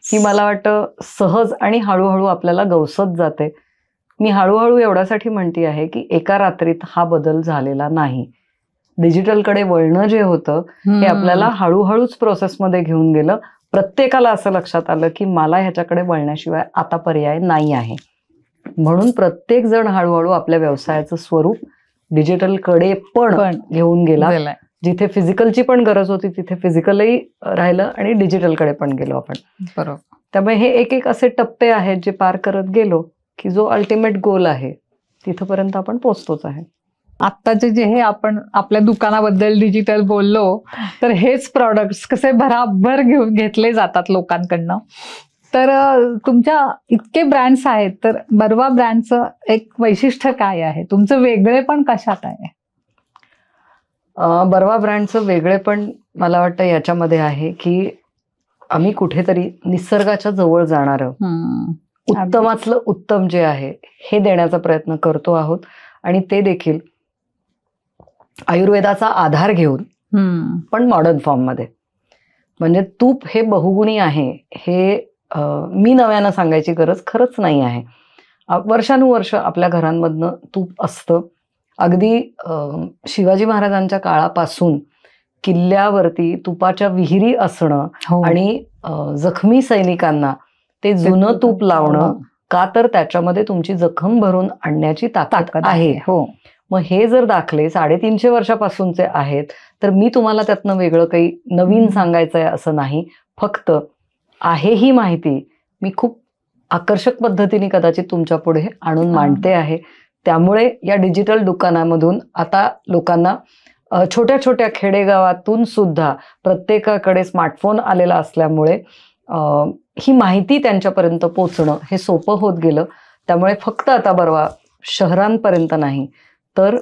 B: ही मला वाटतं सहज आणि हळूहळू आपल्याला गवसत जाते. मी हळूहळू एवढ्यासाठी म्हणते आहे की एका रात्रीत हा बदल झालेला नाही. डिजिटलकडे वळणं जे होतं हे आपल्याला हळूहळूच प्रोसेसमध्ये घेऊन गेलं. प्रत्येकाला असं लक्षात आलं की मला ह्याच्याकडे वळण्याशिवाय आता पर्याय नाही आहे. म्हणून प्रत्येक जण हळूहळू आपल्या व्यवसायाचं स्वरूप डिजिटलकडे पण घेऊन गेला. जिथे फिजिकलची पण गरज होती तिथे फिजिकलही राहिलं आणि डिजिटलकडे पण गेलो आपण.
A: बरोबर.
B: त्यामुळे हे एक एक असे टप्पे आहेत जे पार करत गेलो की जो अल्टिमेट गोल आहे तिथपर्यंत आपण पोहोचतोच आहे.
A: आत्ताचे जे हे आपण आपल्या दुकानाबद्दल डिजिटल बोललो, तर हेच प्रॉडक्ट्स कसे भराभर घेतले जातात लोकांकडनं. तर तुमच्या इतके ब्रँड्स आहेत, तर बर्वा ब्रँडचं एक वैशिष्ट्य काय आहे, तुमचं वेगळे पण कशात आहे?
B: बर्वा ब्रँडचं वेगळे पण मला वाटतं याच्यामध्ये आहे की आम्ही कुठेतरी निसर्गाच्या जवळ जाणारं उत्तमातलं उत्तम जे आहे हे देण्याचा प्रयत्न करतो आहोत. आणि ते देखील आयुर्वेदाचा आधार घेऊन, पण मॉडर्न फॉर्म मध्ये. म्हणजे तूप हे बहुगुणी आहे हे मी नव्यानं सांगायची गरज खरंच नाही आहे. वर्षानुवर्ष आपल्या घरांमधनं तूप असतं. अगदी शिवाजी महाराजांच्या काळापासून किल्ल्यावरती तुपाच्या विहिरी असणं आणि जखमी सैनिकांना ते जुनं तूप लावणं, का तर त्याच्यामध्ये तुमची जखम भरून आणण्याची ताकद आहे. मग हे जर दाखले 350 वर्षापासूनचे आहेत, तर मी तुम्हाला त्यातनं वेगळं काही नवीन सांगायचंय असं नाही. फक्त आहे ही माहिती मी खूप आकर्षक पद्धतीने कदाचित तुमच्या पुढे आणून मांडते आहे. त्यामुळे या डिजिटल दुकानामधून आता लोकांना छोट्या छोट्या खेडेगावातून सुद्धा प्रत्येकाकडे स्मार्टफोन आलेला असल्यामुळे ही माहिती त्यांच्यापर्यंत पोचणं हे सोपं होत गेलं. त्यामुळे फक्त आता बर्वा शहरांपर्यंत नाही तर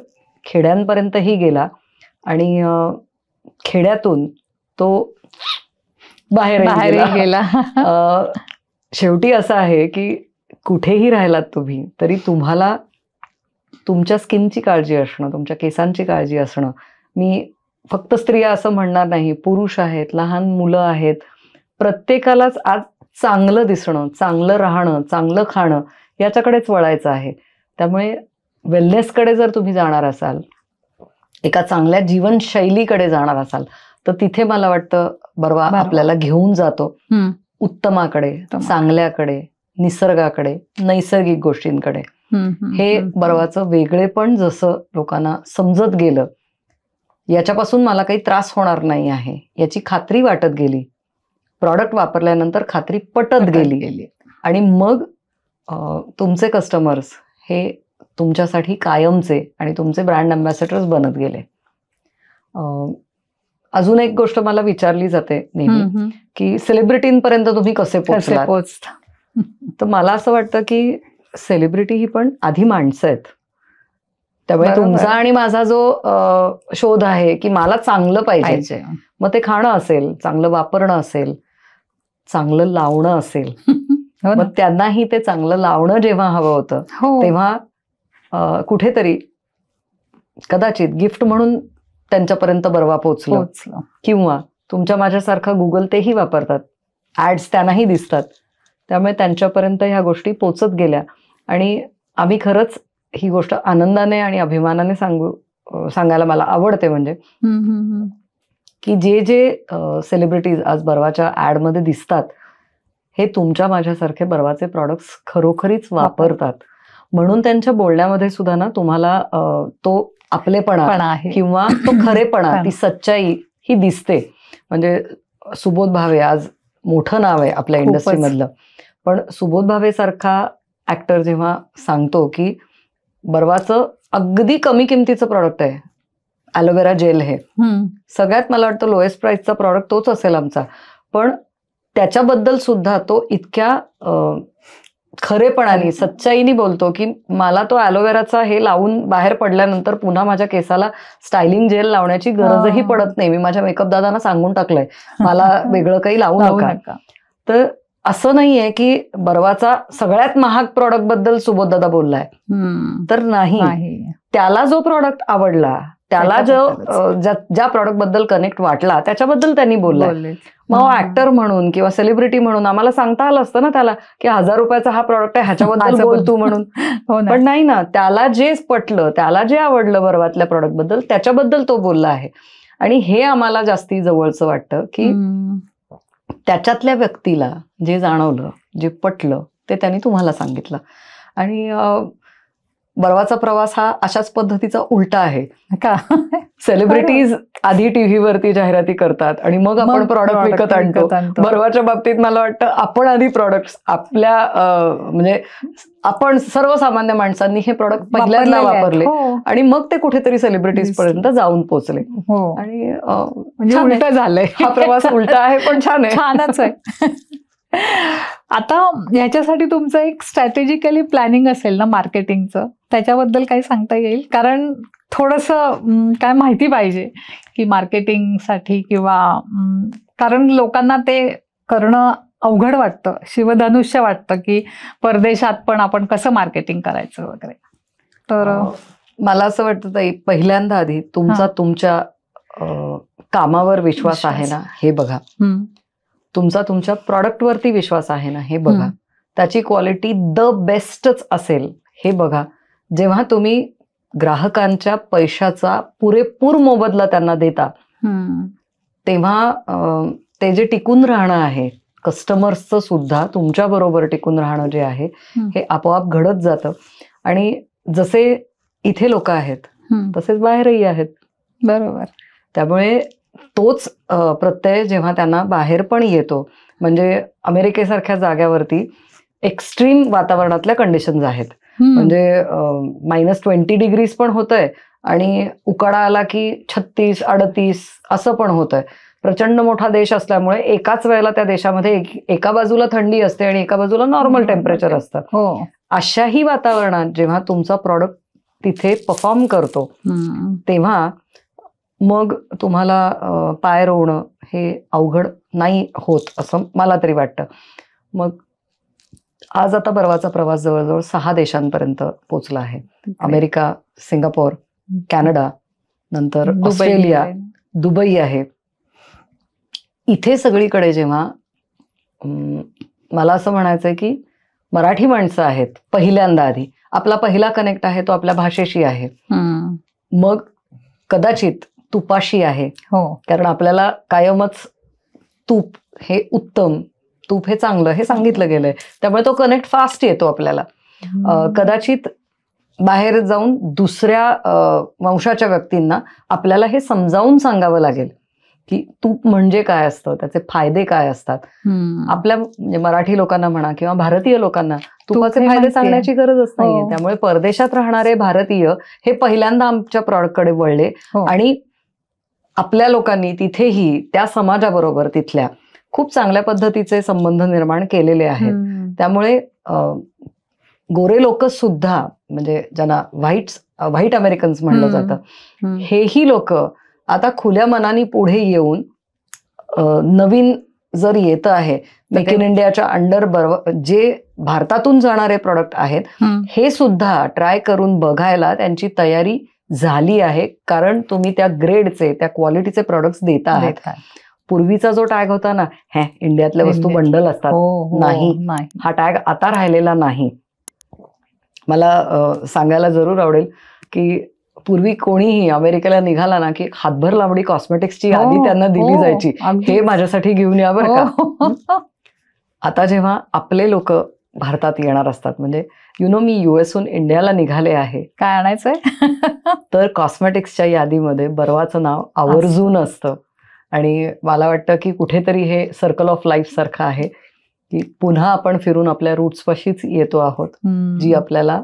B: खेड्यांपर्यंतही गेला आणि खेड्यातून तो बाहेर गेला. शेवटी असं आहे की कुठेही राहिलात तुम्ही तरी तुम्हाला तुमच्या स्किनची काळजी असणं, तुमच्या केसांची काळजी असणं. मी फक्त स्त्रिया असं म्हणणार नाही, पुरुष आहेत, लहान मुलं आहेत, प्रत्येकालाच आज चांगलं दिसणं, चांगलं राहणं, चांगलं खाणं याच्याकडेच वळायचं आहे. त्यामुळे वेलनेसकडे जर तुम्ही जाणार असाल, एका चांगल्या जीवनशैलीकडे जाणार असाल, तर तिथे मला वाटतं बर्वा आपल्याला घेऊन जातो उत्तमाकडे, चांगल्याकडे, निसर्गाकडे, नैसर्गिक गोष्टींकडे. हे बर्वाचं वेगळे पण जसं लोकांना समजत गेलं, याच्यापासून मला काही त्रास होणार नाही आहे याची खात्री वाटत गेली, प्रॉडक्ट वापरल्यानंतर खात्री पटत गेली आणि मग तुमचे कस्टमर्स हे तुमच्यासाठी कायमचे आणि तुमचे ब्रँड अँबॅसेडर्स बनत गेले. अजून एक गोष्ट मला विचारली जाते नेहमी की सेलिब्रिटींपर्यंत तुम्ही कसे पोहोचलात. तर मला असं वाटतं की सेलिब्रिटी ही पण आधी माणसं आहेत. त्यामुळे तुमचा आणि माझा जो शोध आहे की मला चांगलं पाहिजे, मग ते खाणं असेल, चांगलं वापरणं असेल, चांगलं लावणं असेल, मग त्यांनाही ते चांगलं लावणं जेव्हा हवं होतं तेव्हा कुठेतरी कदाचित गिफ्ट म्हणून त्यांच्यापर्यंत बरवा पोहोचलं. किंवा तुमच्या माझ्यासारखा गुगल तेही वापरतात, ऍड्स त्यांनाही दिसतात, त्यामुळे त्यांच्यापर्यंत ह्या गोष्टी पोचत गेल्या. आणि आम्ही खरंच ही गोष्ट आनंदाने आणि अभिमानाने सांगायला मला आवडते म्हणजे की जे जे सेलिब्रिटीज आज बर्वाच्या ऍड मध्ये दिसतात हे तुमच्या माझ्यासारखे बर्वाचे प्रॉडक्ट्स खरोखरीच वापरतात. म्हणून त्यांच्या बोलण्यामध्ये सुद्धा ना तुम्हाला तो आपलेपणा आहे किंवा तो खरेपणा, ती सच्चाई ही दिसते. म्हणजे सुबोध भावे आज मोठं नाव आहे आपल्या इंडस्ट्रीमधलं, पण सुबोध भावे सारखा ऍक्टर जेव्हा सांगतो की बर्वाचं अगदी कमी किमतीचं प्रॉडक्ट आहे ॲलोवेरा जेल, हे सगळ्यात मला वाटतं लोएस्ट प्राइसचा प्रॉडक्ट तोच असेल आमचा, पण त्याच्याबद्दल सुद्धा तो इतक्या खरेपणाने सच्चाईने बोलतो की मला तो ॲलोवेराचा हे लावून बाहेर पडल्यानंतर पुन्हा माझ्या केसाला स्टायलिंग जेल लावण्याची गरजही पडत नाही. मी माझ्या मेकअप दादांना सांगून टाकलंय मला वेगळं काही लावू नका. तर असं नाहीये की बर्वाचा सगळ्यात महाग प्रॉडक्ट बद्दल सुबोध दादा बोललाय, तर नाही. त्याला जो प्रॉडक्ट आवडला, त्याला ज्या प्रॉडक्ट बद्दल कनेक्ट वाटला त्याच्याबद्दल त्यांनी बोललाय. मग ऍक्टर म्हणून किंवा सेलिब्रिटी म्हणून आम्हाला सांगता आलं असतं ना त्याला की 1000 रुपयाचा हा प्रॉडक्ट आहे, ह्याच्याबद्दल बोल तू म्हणून. पण नाही ना, त्याला जे पटलं, त्याला जे आवडलं बर्वातल्या प्रॉडक्ट बद्दल, त्याच्याबद्दल तो बोलला आहे. आणि हे आम्हाला जास्ती जवळचं वाटतं की त्याच्यातल्या व्यक्तीला जे जाणवलं, जे पटलं ते त्यांनी तुम्हाला सांगितलं. आणि बर्वाचा प्रवास हा अशाच पद्धतीचा उलटा आहे का. सेलिब्रिटीज आधी टीव्हीवरती जाहिराती करतात आणि मग आपण प्रॉडक्ट विकत आणतो. बर्वाच्या बाबतीत मला वाटतं आपण आधी प्रॉडक्ट आपल्या म्हणजे आपण सर्वसामान्य माणसांनी हे प्रॉडक्ट पहिल्यांदा वापरले आणि मग ते कुठेतरी सेलिब्रिटीज पर्यंत जाऊन पोहोचले. आणि
A: म्हणजे उलट झालंय,
B: हा प्रवास उलटा आहे पण छान आहे,
A: छानच आहे. आता ह्याच्यासाठी तुमचं एक स्ट्रॅटेजिकली प्लॅनिंग असेल ना मार्केटिंगचं, त्याच्याबद्दल काही सांगता येईल? कारण थोडंसं काय माहिती पाहिजे की मार्केटिंगसाठी, किंवा कारण लोकांना ते करणं अवघड वाटतं, शिवधनुष्य वाटतं की परदेशात पण आपण कसं मार्केटिंग करायचं वगैरे. तर
B: मला असं वाटतं ताई, पहिल्यांदा आधी तुमचा तुमच्या कामावर विश्वास आहे ना हे बघा, तुमचा तुमच्या प्रॉडक्टवरती विश्वास आहे ना हे बघा, त्याची क्वालिटी द बेस्टच असेल हे बघा. जेव्हा तुम्ही ग्राहकांच्या पैशाचा पुरेपूर मोबदला त्यांना देता तेव्हा ते जे टिकून राहणं आहे, कस्टमर्सचं सुद्धा तुमच्या बरोबर टिकून राहणं जे आहे हे आपोआप घडत जातं. आणि जसे इथे लोक आहेत तसेच बाहेरही आहेत, बरोबर. त्यामुळे तोच प्रत्यय जेव्हा त्यांना बाहेर पण येतो, म्हणजे अमेरिकेसारख्या जाग्यावरती एक्स्ट्रीम वातावरणातल्या कंडिशन्स आहेत, म्हणजे -20 डिग्रीज पण होतंय आणि उकाडा आला की 36-38 असं पण होतंय. प्रचंड मोठा देश असल्यामुळे एकाच वेळेला त्या देशामध्ये एका बाजूला थंडी असते आणि एका बाजूला नॉर्मल टेम्परेचर असतं. अशाही वातावरणात जेव्हा तुमचा प्रॉडक्ट तिथे परफॉर्म करतो तेव्हा मग तुम्हाला पाय रोवणं हे अवघड नाही होत असं मला तरी वाटतं. मग आज आता बर्वाचा प्रवास जवळजवळ 6 देशांपर्यंत पोहोचला आहे. अमेरिका, सिंगापोर, कॅनडा, नंतर ऑस्ट्रेलिया, दुबई आहे. इथे सगळीकडे जेव्हा मला असं म्हणायचंय की मराठी माणसं आहेत पहिल्यांदा, आधी आपला पहिला कनेक्ट आहे तो आपल्या भाषेशी आहे, मग कदाचित तुपाशी आहे, कारण आपल्याला कायमच तूप हे उत्तम, तूप हे चांगलं हे सांगितलं गेलंय, त्यामुळे तो कनेक्ट फास्ट येतो आपल्याला. कदाचित बाहेर जाऊन दुसऱ्या वंशाच्या व्यक्तींना आपल्याला हे समजावून सांगावं लागेल की तूप म्हणजे काय असतं, त्याचे फायदे काय असतात. आपल्या म्हणजे मराठी लोकांना म्हणा किंवा भारतीय लोकांना तुपाचे फायदे सांगण्याची गरजच नाहीये. त्यामुळे परदेशात राहणारे भारतीय हे पहिल्यांदा आमच्या प्रॉडक्टकडे वळले आणि आपल्या लोकांनी तिथेही त्या समाजाबरोबर तिथल्या खूप चांगल्या पद्धतीचे संबंध निर्माण केलेले आहेत. त्यामुळे गोरे लोक सुद्धा, म्हणजे ज्यांना व्हाईट अमेरिकन्स म्हणलं जातं, हेही लोक आता खुल्या मनाने पुढे येऊन नवीन जर येतं आहे मेक इन इंडियाच्या अंडर जे भारतातून जाणारे प्रोडक्ट आहेत हे सुद्धा ट्राय करून बघायला त्यांची तयारी झाली आहे. कारण तुम्ही त्या ग्रेडचे, त्या क्वालिटीचे प्रोडक्ट्स देता आहात. पूर्वीचा जो टॅग होता ना, इंडियातल्या वस्तू बंडल असतात, नाही, हा टॅग आता राहिलेला नाही. मला सांगायला जरूर आवडेल की पूर्वी कोणीही अमेरिकेला निघाला ना की हातभर लांबडी कॉस्मेटिक्सची यादी त्यांना दिली जायची, हे माझ्यासाठी घेऊन या बरं का. आता जेव्हा आपले लोक भारतात येणार असतात, म्हणजे मी US-हून इंडियाला निघाले आहे,
A: काय आणायचंय,
B: तर कॉस्मेटिक्सच्या यादीमध्ये बर्वाचं नाव आवर्जून असतं. आणि मला वाटतं की कुठेतरी हे सर्कल ऑफ लाईफ सारखं आहे की पुन्हा आपण फिरून आपल्या रूट्स पाशीच येतो आहोत, जी आपल्याला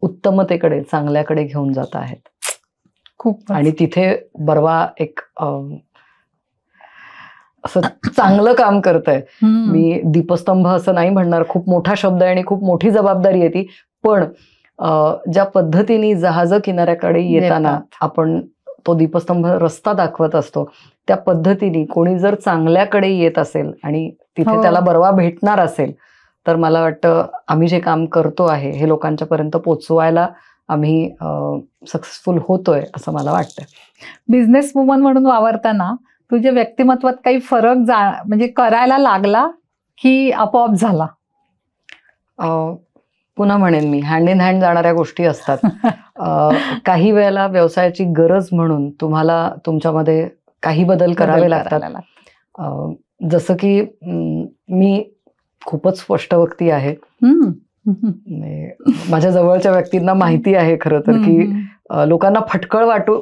B: उत्तमतेकडे, चांगल्याकडे घेऊन जात आहेत.
A: खूप.
B: आणि तिथे बर्वा एक असं चांगलं काम करतंय. मी दीपस्तंभ असं नाही म्हणणार, खूप मोठा शब्द आहे आणि खूप मोठी जबाबदारी आहे ती. पण ज्या पद्धतीने जहाज किनाऱ्याकडे येताना आपण तो दीपस्तंभ रस्ता दाखवत असतो, त्या पद्धतीने कोणी जर चांगल्याकडे येत असेल आणि तिथे त्याला बर्वा भेटणार असेल, तर मला वाटतं आम्ही जे काम करतो आहे हे लोकांच्या पर्यंत पोचवायला आम्ही सक्सेसफुल होतोय असं मला वाटतं.
A: बिझनेस वुमन म्हणून वावरताना तुझ्या व्यक्तिमत्वात काही फरक म्हणजे करायला लागला की आपोआप झाला?
B: पुन्हा म्हणेन मी, हँड इन हँड जाणाऱ्या गोष्टी असतात. काही वेळेला व्यवसायाची गरज म्हणून तुम्हाला तुमच्यामध्ये काही बदल करावे लागतात. जसं की मी खूपच स्पष्टवक्ती आहे. माझ्या जवळच्या व्यक्तींना माहिती आहे खरं तर की लोकांना फटकळ वाटू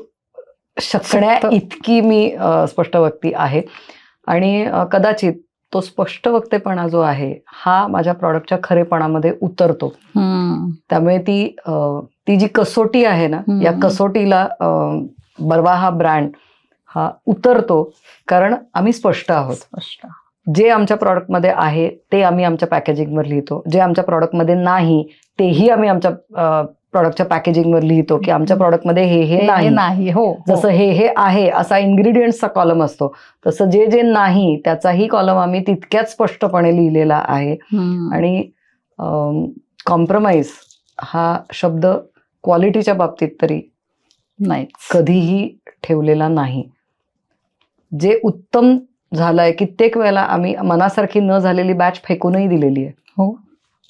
B: शकण्या इतकी मी स्पष्टवक्ती आहे. आणि कदाचित तो स्पष्टवक्तेपणा जो आहे हा माझ्या प्रॉडक्टच्या खरेपणामध्ये उतरतो. त्यामुळे ती जी कसोटी आहे ना, या कसोटीला बर्वा हा ब्रँड हा उतरतो, कारण आम्ही स्पष्ट आहोत. जे आमच्या प्रॉडक्टमध्ये आहे ते आम्ही आमच्या पॅकेजिंगवर लिहितो, जे आमच्या प्रॉडक्टमध्ये नाही तेही आम्ही आमच्या प्रॉडक्टच्या पॅकेजिंगवर लिहितो की आमच्या प्रॉडक्टमध्ये हे नाही. जसं हे आहे असा इन्ग्रेडियंट्सचा कॉलम असतो, तसं जे नाही त्याचाही कॉलम आम्ही तितक्याच स्पष्टपणे लिहिलेला आहे. आणि कॉम्प्रोमाइज हा शब्द क्वालिटीच्या बाबतीत तरी नाही कधीही ठेवलेला नाही. जे उत्तम झालंय, कित्येक वेळेला आम्ही मनासारखी न झालेली बॅच फेकूनही दिलेली आहे. हो,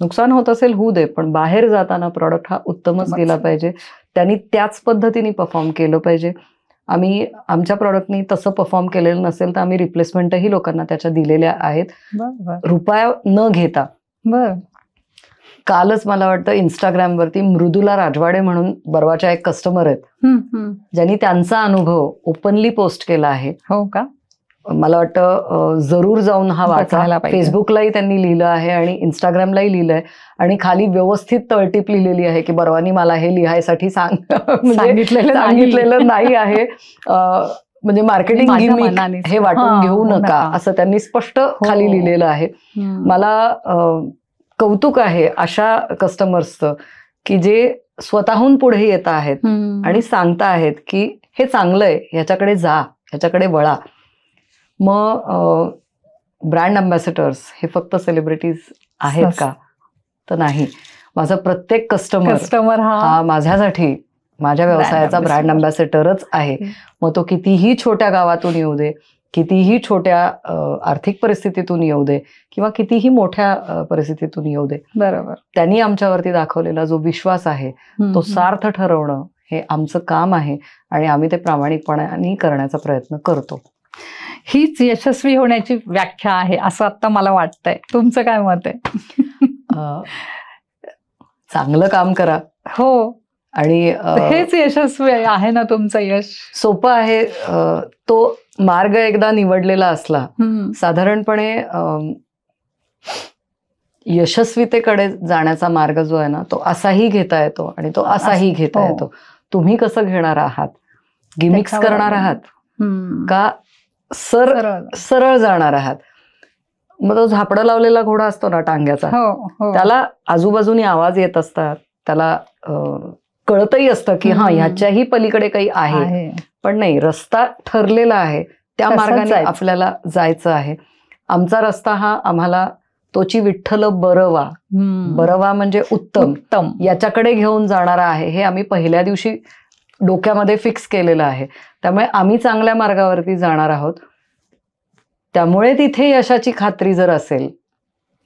B: नुकसान होत असेल होऊ दे, पण बाहेर जाताना प्रॉडक्ट हा उत्तमच गेला पाहिजे, त्यांनी त्याच पद्धतीने परफॉर्म केलं पाहिजे. आम्ही आमच्या प्रॉडक्टनी तसं परफॉर्म केलेलं नसेल तर आम्ही रिप्लेसमेंटही लोकांना त्याच्या दिलेल्या आहेत, रुपया न घेता. कालच मला वाटतं इंस्टाग्रामवरती मृदुला राजवाडे म्हणून बर्वाच्या एक कस्टमर आहेत, ज्यांनी त्यांचा अनुभव ओपनली पोस्ट केला आहे.
A: हो का?
B: मला वाटतं जरूर जाऊन हा वाचायला पाहिजे. फेसबुकलाही त्यांनी लिहिलं आहे आणि इंस्टाग्रामलाही लिहिलंय आणि खाली व्यवस्थित तळटीप लिहिलेली आहे की बर्वानी मला हे लिहायसाठी सांगितलेलं नाही आहे, म्हणजे मार्केटिंग गिमिक हे वाटून घेऊ नका असं त्यांनी स्पष्ट खाली लिहिलेलं आहे. मला कौतुक आहे अशा कस्टमर्सचं की जे स्वतःहून पुढे येत आहेत आणि सांगता आहेत की हे चांगलंय, ह्याच्याकडे जा, ह्याच्याकडे वळा. मग ब्रँड अम्बॅसेडर्स हे फक्त सेलिब्रिटीज आहेत का? तर नाही. माझा प्रत्येक कस्टमर हा माझ्यासाठी माझ्या व्यवसायाचा ब्रँड अम्बॅसेडरच आहे. मग तो कितीही छोट्या गावातून येऊ दे, कितीही छोट्या आर्थिक परिस्थितीतून येऊ दे किंवा कितीही मोठ्या परिस्थितीतून येऊ दे, बरोबर, त्यांनी आमच्यावरती दाखवलेला जो विश्वास आहे तो सार्थ ठरवणं हे आमचं काम आहे आणि आम्ही ते प्रामाणिकपणाने करण्याचा प्रयत्न करतो.
A: हीच यशस्वी होण्याची व्याख्या आहे असं आता मला वाटतंय. तुमचं काय मत आहे?
B: चांगलं काम करा,
A: हो,
B: आणि
A: हेच यशस्वी आहे ना तुमचं यश.
B: सोपं आहे. तो मार्ग एकदा निवडलेला असला साधारणपणे यशस्वीतेकडे जाण्याचा मार्ग जो आहे ना तो असाही घेता येतो आणि तो असाही घेता येतो. तुम्ही कसं घेणार आहात, गिमिक्स करणार आहात का सरळ जाणार आहात. मग तो झापडं लावलेला घोडा असतो ना टांग्याचा, त्याला आजूबाजूनी आवाज येत असतात, त्याला कळतही असतं की हा ह्याच्याही पलीकडे काही आहे, पण नाही, रस्ता ठरलेला आहे, त्या मार्गाने आपल्याला जायचं आहे. आमचा रस्ता हा आम्हाला तोची विठ्ठल बरवा, बरवा म्हणजे उत्तम, याच्याकडे घेऊन जाणारा आहे. हे आम्ही पहिल्या दिवशी डोक्यामध्ये फिक्स केलेलं आहे. त्यामुळे आम्ही चांगल्या मार्गावरती जाणार आहोत. त्यामुळे तिथे यशाची खात्री जर असेल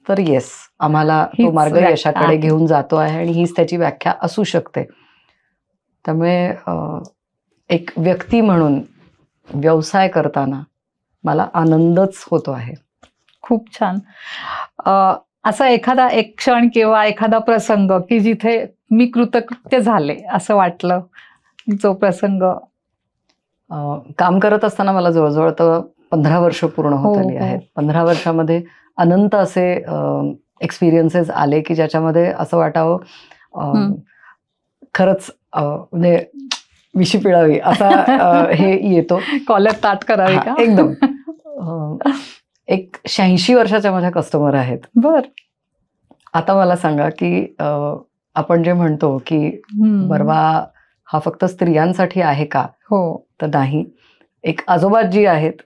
B: तर येस, आम्हाला तो मार्ग यशाकडे घेऊन जातो आहे आणि हीच त्याची व्याख्या असू शकते. त्यामुळे एक व्यक्ती म्हणून व्यवसाय करताना मला आनंदच होतो आहे.
A: खूप छान. असा एखादा एक क्षण किंवा एखादा प्रसंग की जिथे मी कृतकृत्य झाले असं वाटलं, जो प्रसंग?
B: काम करत असताना मला जवळजवळ तर 15 वर्ष पूर्ण होत आली आहेत. 15 वर्षामध्ये अनंत असे एक्सपिरियन्सेस आले की ज्याच्यामध्ये असं वाटावं खरंच म्हणजे विशी पिळावी असा हे येतो.
A: कॉलर ताट करावी का?
B: एकदम. एक 86 वर्षाच्या माझ्या कस्टमर आहेत.
A: बर.
B: आता मला सांगा की आपण जे म्हणतो की बरवा हा फक्त स्त्रियांसाठी आहे का?
A: हो.
B: तर नाही. एक आजोबाजी आहेत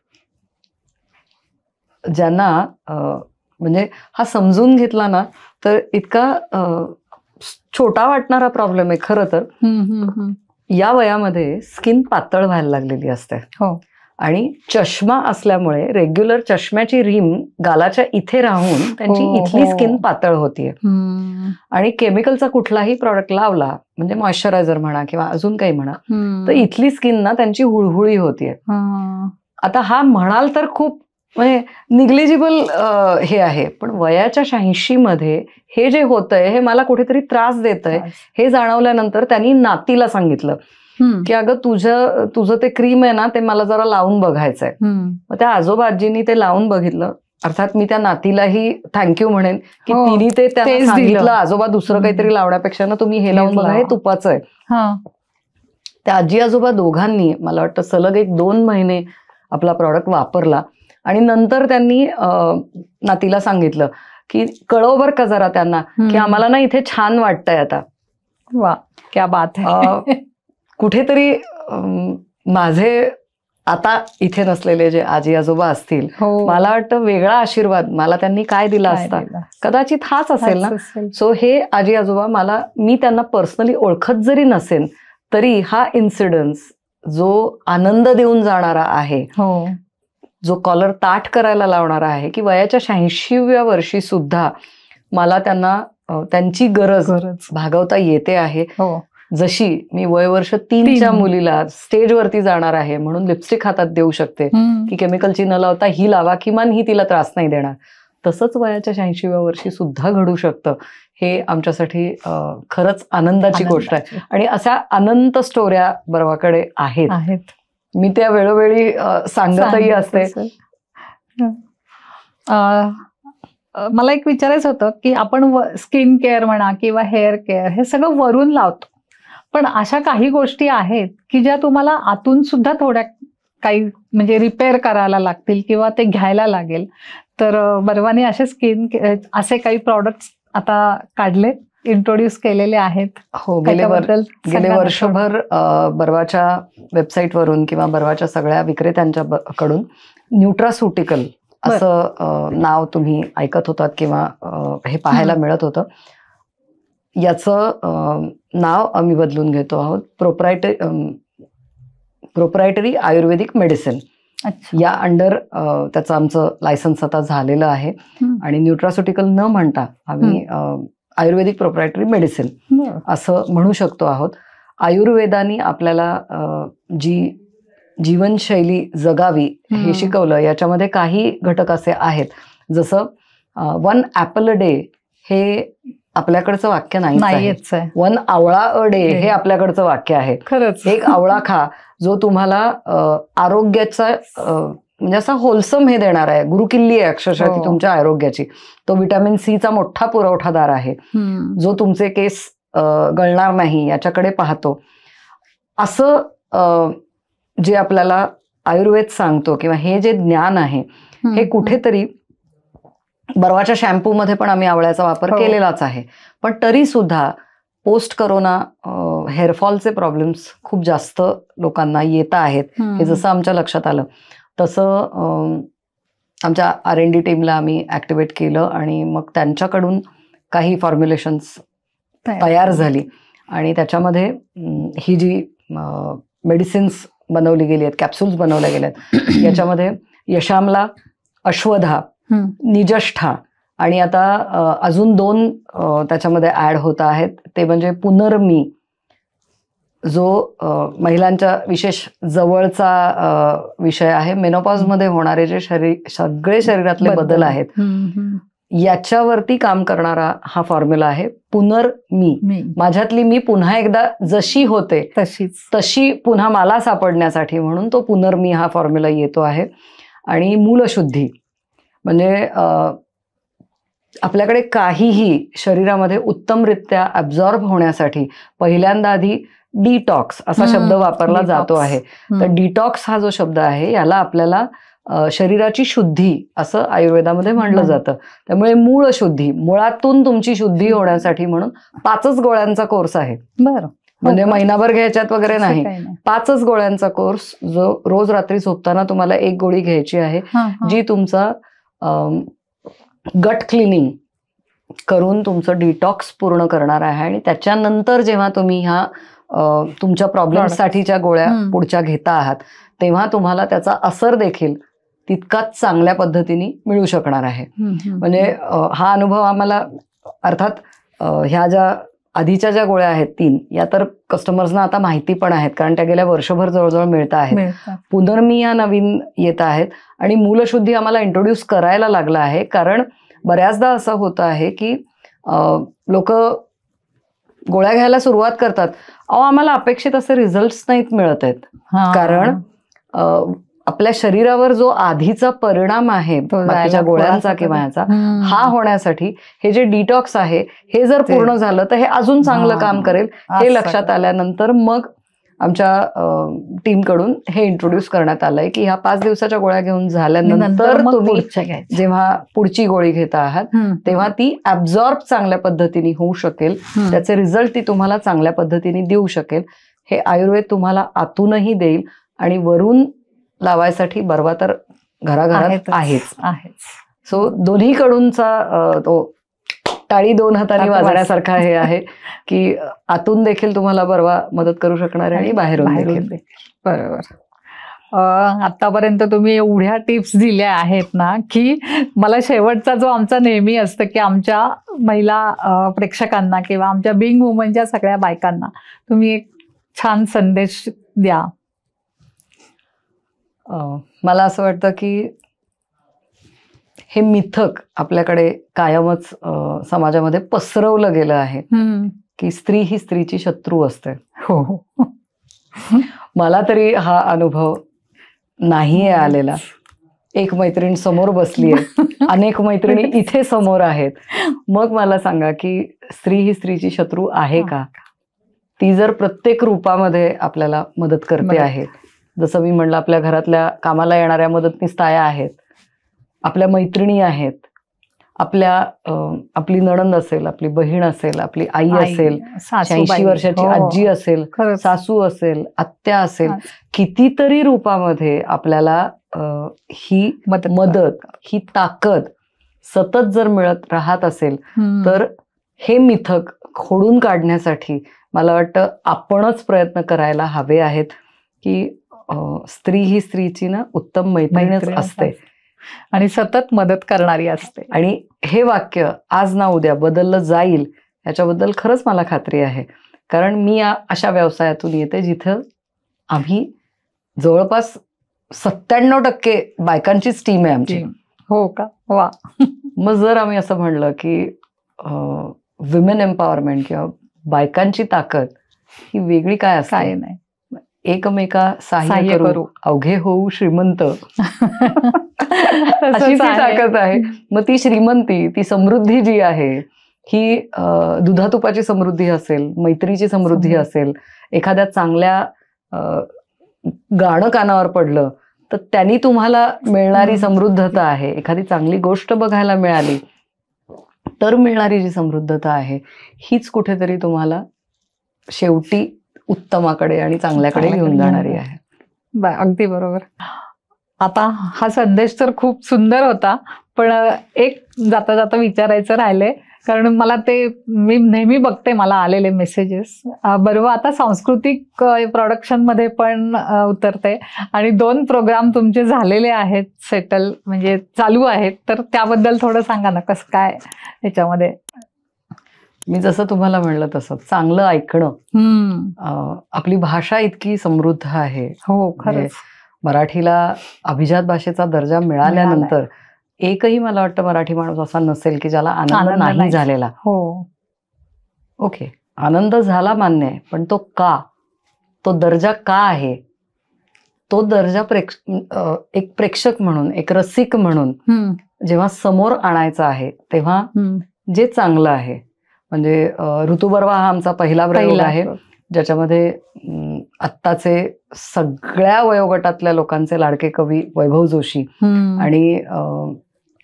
B: ज्यांना म्हणजे हा समजून घेतला ना तर इतका छोटा वाटणारा प्रॉब्लेम आहे खरं तर. या वयामध्ये स्किन पातळ व्हायला लागलेली असते.
A: हो.
B: आणि चष्मा असल्यामुळे रेग्युलर चष्म्याची रीम गालाच्या इथे राहून त्यांची इथली स्किन पातळ होतीये. आणि केमिकलचा कुठलाही प्रॉडक्ट लावला म्हणजे मॉइश्चरायझर म्हणा किंवा अजून काही म्हणा तर इथली स्किन ना त्यांची हुळहुळी होतीये. आता हा म्हणाल तर खूप म्हणजे निग्लिजिबल हे आहे, पण वयाच्या 86 मध्ये हे जे होतंय हे मला कुठेतरी त्रास देतंय हे जाणवल्यानंतर त्यांनी नातीला सांगितलं की अगं तुझं ते क्रीम आहे ना ते मला जरा लावून बघायचंय. मग त्या आजोबा आजींनी ते लावून बघितलं. अर्थात मी त्या नातीलाही थँक्यू म्हणेन की तिने ते त्यांना सांगितलं आजोबा दुसरं काहीतरी लावण्यापेक्षा ना तुम्ही हे लावून बघा, हे तुपाचं आहे. त्या आजी आजोबा दोघांनी मला वाटतं सलग 1-2 महिने आपला प्रॉडक्ट वापरला आणि नंतर त्यांनी नातीला सांगितलं की कळव बर का जरा त्यांना की आम्हाला ना इथे छान वाटतंय आता.
A: वा, क्या बात आहे.
B: कुठेतरी माझे आता इथे नसलेले जे आजी आजोबा असतील, मला वाटतं वेगळा आशीर्वाद मला त्यांनी काय दिला असता कदाचित हाच असेल ना. सो हे आजी आजोबा मी त्यांना पर्सनली ओळखत जरी नसेन तरी हा इन्सिडन्स जो आनंद देऊन जाणारा आहे, जो कॉलर ताठ करायला लावणारा आहे की वयाच्या 86व्या वर्षी सुद्धा मला त्यांना त्यांची गरज भागवता येते आहे. जशी मी वयवर्ष 3च्या मुलीला स्टेजवरती जाणार आहे म्हणून लिपस्टिक हातात देऊ शकते की केमिकलची न लावता ही लावा, किमान ही तिला त्रास नाही देणार, तसंच वयाच्या 86व्या वर्षी सुद्धा घडू शकतं. हे आमच्यासाठी खरंच आनंदाची गोष्ट आहे. आणि अशा अनंत स्टोऱ्या बर्वाकडे आहेत. मी त्या वेळोवेळी सांगतही असते.
A: मला एक विचारायचं होतं की आपण स्किन केअर म्हणा किंवा हेअर केअर हे सगळं वरून लावतो, पण अशा काही गोष्टी आहेत की ज्या तुम्हाला आतून सुद्धा थोड्या काही म्हणजे रिपेअर करायला लागतील किंवा ते घ्यायला लागेल. तर बर्वाने असे काही प्रॉडक्ट्स आता काढले, इंट्रोड्यूस केलेले आहेत?
B: हो, गेले वर्षभर बर्वाच्या वेबसाईटवरून किंवा बर्वाच्या सगळ्या विक्रेत्यांच्या कडून न्यूट्रास्युटिकल असं नाव तुम्ही ऐकत होतात किंवा हे पाहायला मिळत होतं. याचं नाव आम्ही बदलून घेतो आहोत. प्रोप्रायटरी आयुर्वेदिक मेडिसिन या अंडर त्याचं आमचं लायसन्स आता झालेलं आहे. आणि न्यूट्रास्युटिकल न म्हणता आम्ही आयुर्वेदिक प्रोप्रायटरी मेडिसिन असं म्हणू शकतो आहोत. आयुर्वेदानी आपल्याला जी जीवनशैली जगावी हे शिकवलं. याच्यामध्ये काही घटक असे आहेत जसं 1 ॲपल अ डे हे आपल्याकडचं वाक्य नाहीच आहे. वन आवळा अ डे हे आपल्याकडचं वाक्य आहे.
A: खरंच
B: एक आवळा खा जो तुम्हाला आरोग्याचा म्हणजे असा होलसम हे देणार आहे, गुरुकिल्ली आहे अक्षरशः ती तुमच्या आरोग्याची. तो व्हिटॅमिन सीचा मोठा पुरवठादार आहे, जो तुमचे केस गळणार नाही याच्याकडे पाहतो. असं जे आपल्याला आयुर्वेद सांगतो किंवा हे जे ज्ञान आहे हे कुठेतरी बर्वाच्या शॅम्पू मध्ये पण आम्ही आवळ्याचा वापर केलेलाच आहे. पण तरी सुद्धा पोस्ट करोना हेअरफॉलचे प्रॉब्लेम्स खूप जास्त लोकांना येत आहेत. हे जसं आमच्या लक्षात आलं तसं आमच्या R&D टीमला आम्ही ऍक्टिव्हेट केलं आणि मग त्यांच्याकडून काही फॉर्म्युलेशन्स तयार झाली आणि त्याच्यामध्ये ही जी मेडिसिन्स बनवली गेली आहेत, कॅप्सूल्स बनवल्या गेल्या आहेत, याच्यामध्ये यशामला, अश्वधा, निजष्ठा आणि आता अजून 2 त्याच्यामध्ये ऍड होत आहेत. ते म्हणजे पुनर्मी, जो महिलांच्या विशेष जवळचा विषय आहे. मेनोपॉजमध्ये होणारे जे सगळे शरीरातले बदल आहेत याच्यावरती काम करणारा हा फॉर्म्युला आहे पुनर्मी. माझ्यातली मी पुन्हा एकदा जशी होते तशी पुन्हा मला सापडण्यासाठी म्हणून तो पुनर्मी हा फॉर्म्युला येतो आहे. आणि मूलशुद्धी म्हणजे आपल्याकडे काहीही शरीरामध्ये उत्तमरित्या ॲब्झॉर्ब होण्यासाठी पहिल्यांदा आधी डिटॉक्स असा शब्द वापरला जातो आहे. तर डिटॉक्स हा जो शब्द आहे याला आपल्याला शरीराची शुद्धी असं आयुर्वेदामध्ये म्हणलं जातं. त्यामुळे मूळ शुद्धी, मुळातून तुमची शुद्धी होण्यासाठी म्हणून 5 गोळ्यांचा कोर्स आहे.
A: बरं,
B: म्हणजे महिनाभर घ्यायच्यात वगैरे नाही, 5 गोळ्यांचा कोर्स जो रोज रात्री झोपताना तुम्हाला 1 गोळी घ्यायची आहे, जी तुमचा गट क्लिनिंग करून तुमचं डिटॉक्स पूर्ण करणार आहे. आणि त्याच्यानंतर जेव्हा तुम्ही ह्या तुमच्या प्रॉब्लेमसाठीच्या गोळ्या पुढच्या घेता आहात तेव्हा तुम्हाला त्याचा असर देखील तितकाच चांगल्या पद्धतीने मिळू शकणार आहे. म्हणजे हा अनुभव आम्हाला, अर्थात ह्या ज्या आधीच्या ज्या गोळ्या आहेत 3 या तर कस्टमर्सना आता माहिती पण आहेत कारण त्या गेल्या वर्षभर जवळजवळ मिळत आहेत. पुनर्मी या नवीन येत आहेत आणि मूलशुद्धी आम्हाला इंट्रोड्यूस करायला लागला आहे कारण बऱ्याचदा असं होतं आहे की लोक गोळ्या घ्यायला सुरुवात करतात, आम्हाला अपेक्षित असे रिझल्ट्स नाहीत मिळत आहेत. कारण आपल्या शरीरावर जो आधीचा परिणाम आहे बाकीच्या गोळ्यांचा किंवा ह्याचा हा होण्यासाठी हे जे डिटॉक्स आहे हे जर पूर्ण झालं तर हे अजून चांगलं काम करेल. हे लक्षात आल्यानंतर मग आमच्या टीमकडून हे इंट्रोड्यूस करण्यात आलंय की ह्या 5 दिवसाच्या गोळ्या घेऊन झाल्यानंतर तुम्ही जेव्हा पुढची गोळी घेता आहात तेव्हा ती ऍब्झॉर्ब चांगल्या पद्धतीने होऊ शकेल, त्याचे रिझल्ट ती तुम्हाला चांगल्या पद्धतीने देऊ शकेल. हे आयुर्वेद तुम्हाला आतूनही देईल आणि वरून लावायसाठी बरवा तर घराघरात आहेच. सो दोन्हीकडूनचा तो टाळी 2 हातांनी वाजण्यासारखा हे आहे की आतून देखील तुम्हाला बरवा मदत करू शकणार आहे आणि बाहेरून देखील.
A: बरोबर. आतापर्यंत तुम्ही एवढ्या टिप्स दिल्या आहेत ना की मला शेवटचा जो आमचा नेहमी असतं की आमच्या महिला प्रेक्षकांना किंवा आमच्या बिंग वुमनच्या सगळ्या बायकांना तुम्ही एक छान संदेश द्या.
B: मला असं वाटतं की हे मिथक आपल्याकडे कायमच समाजामध्ये पसरवलं गेलं आहे की स्त्री ही स्त्रीची शत्रू असते.
A: हो,
B: मला तरी हा अनुभव नाहीये आलेला. एक मैत्रीण समोर बसली आहे, अनेक मैत्रिणी इथे समोर आहेत. मग मला सांगा की स्त्री ही स्त्रीची शत्रू आहे का? ती जर प्रत्येक रूपामध्ये आपल्याला मदत करते आहे, जसं मी म्हणलं आपल्या घरातल्या कामाला येणाऱ्या मदतनीस ताया आहेत, आपल्या मैत्रिणी आहेत, आपली नणंद असेल, आपली बहीण असेल, आपली आई असेल, 80 वर्षाची आजी असेल, सासू असेल, आत्या असेल, कितीतरी रूपामध्ये आपल्याला ही मदत, ही ताकद सतत जर मिळत राहत असेल तर हे मिथक खोडून काढण्यासाठी मला वाटतं आपणच प्रयत्न करायला हवे आहेत की स्त्री ही स्त्रीची ना उत्तम मैत्रीणच असते
A: आणि सतत मदत करणारी असते.
B: आणि हे वाक्य आज ना उद्या बदललं जाईल याच्याबद्दल खरंच मला खात्री आहे. कारण मी अशा व्यवसायातून येते जिथं आम्ही जवळपास 97% बायकांचीच टीम आहे आमची.
A: हो का? वा.
B: मग जर आम्ही असं म्हणलं की विमेन एम्पॉवरमेंट किंवा बायकांची ताकद ही वेगळी काय असते?
A: काय नाही,
B: एकमेका
A: सहाय्य
B: सहाय्य
A: करू.
B: करू अवघे होऊ श्रीमंत, अशी
A: तसंच
B: ती
A: आहे.
B: ताकद आहे. मग ती श्रीमंती, ती समृद्धी जी आहे ही दुधातुपाची समृद्धी असेल, मैत्रीची समृद्धी असेल, एखाद्या चांगल्या गाणं कानावर पडलं तर त्यांनी तुम्हाला मिळणारी समृद्धता आहे, एखादी चांगली गोष्ट बघायला मिळाली तर मिळणारी जी समृद्धता आहे हीच कुठेतरी तुम्हाला शेवटी उत्तमाकडे आणि चांगल्याकडे घेऊन जाणारी आहे.
A: अगदी बरोबर. आता हा संदेश तर खूप सुंदर होता, पण एक जाता जाता विचारायचं राहिलंय, कारण मला ते मी नेहमी बघते मला आलेले मेसेजेस. बरोबर, आता सांस्कृतिक प्रोडक्शन मध्ये पण उतरते आणि 2 प्रोग्राम तुमचे झालेले आहेत सेटल, म्हणजे चालू आहेत, तर त्याबद्दल थोडं सांगा ना, कसं काय त्याच्यामध्ये.
B: मी जसं तुम्हाला म्हणलं तसं चांगलं ऐकणं. आपली भाषा इतकी समृद्ध आहे.
A: हो, खरंच.
B: मराठीला अभिजात भाषेचा दर्जा मिळाल्यानंतर एकही मला वाटतं मराठी माणूस असा नसेल की ज्याला आनंद नाही झालेला.
A: हो,
B: ओके, आनंद झाला मान्य आहे, पण तो का, तो दर्जा का आहे, तो दर्जा एक प्रेक्षक म्हणून, एक रसिक म्हणून जेव्हा समोर आणायचा आहे तेव्हा जे चांगलं आहे, म्हणजे ऋतुपर्वा हा आमचा पहिला प्रयोग आहे ज्याच्यामध्ये आत्ताचे सगळ्या वयोगटातल्या लोकांचे लाडके कवी वैभव जोशी आणि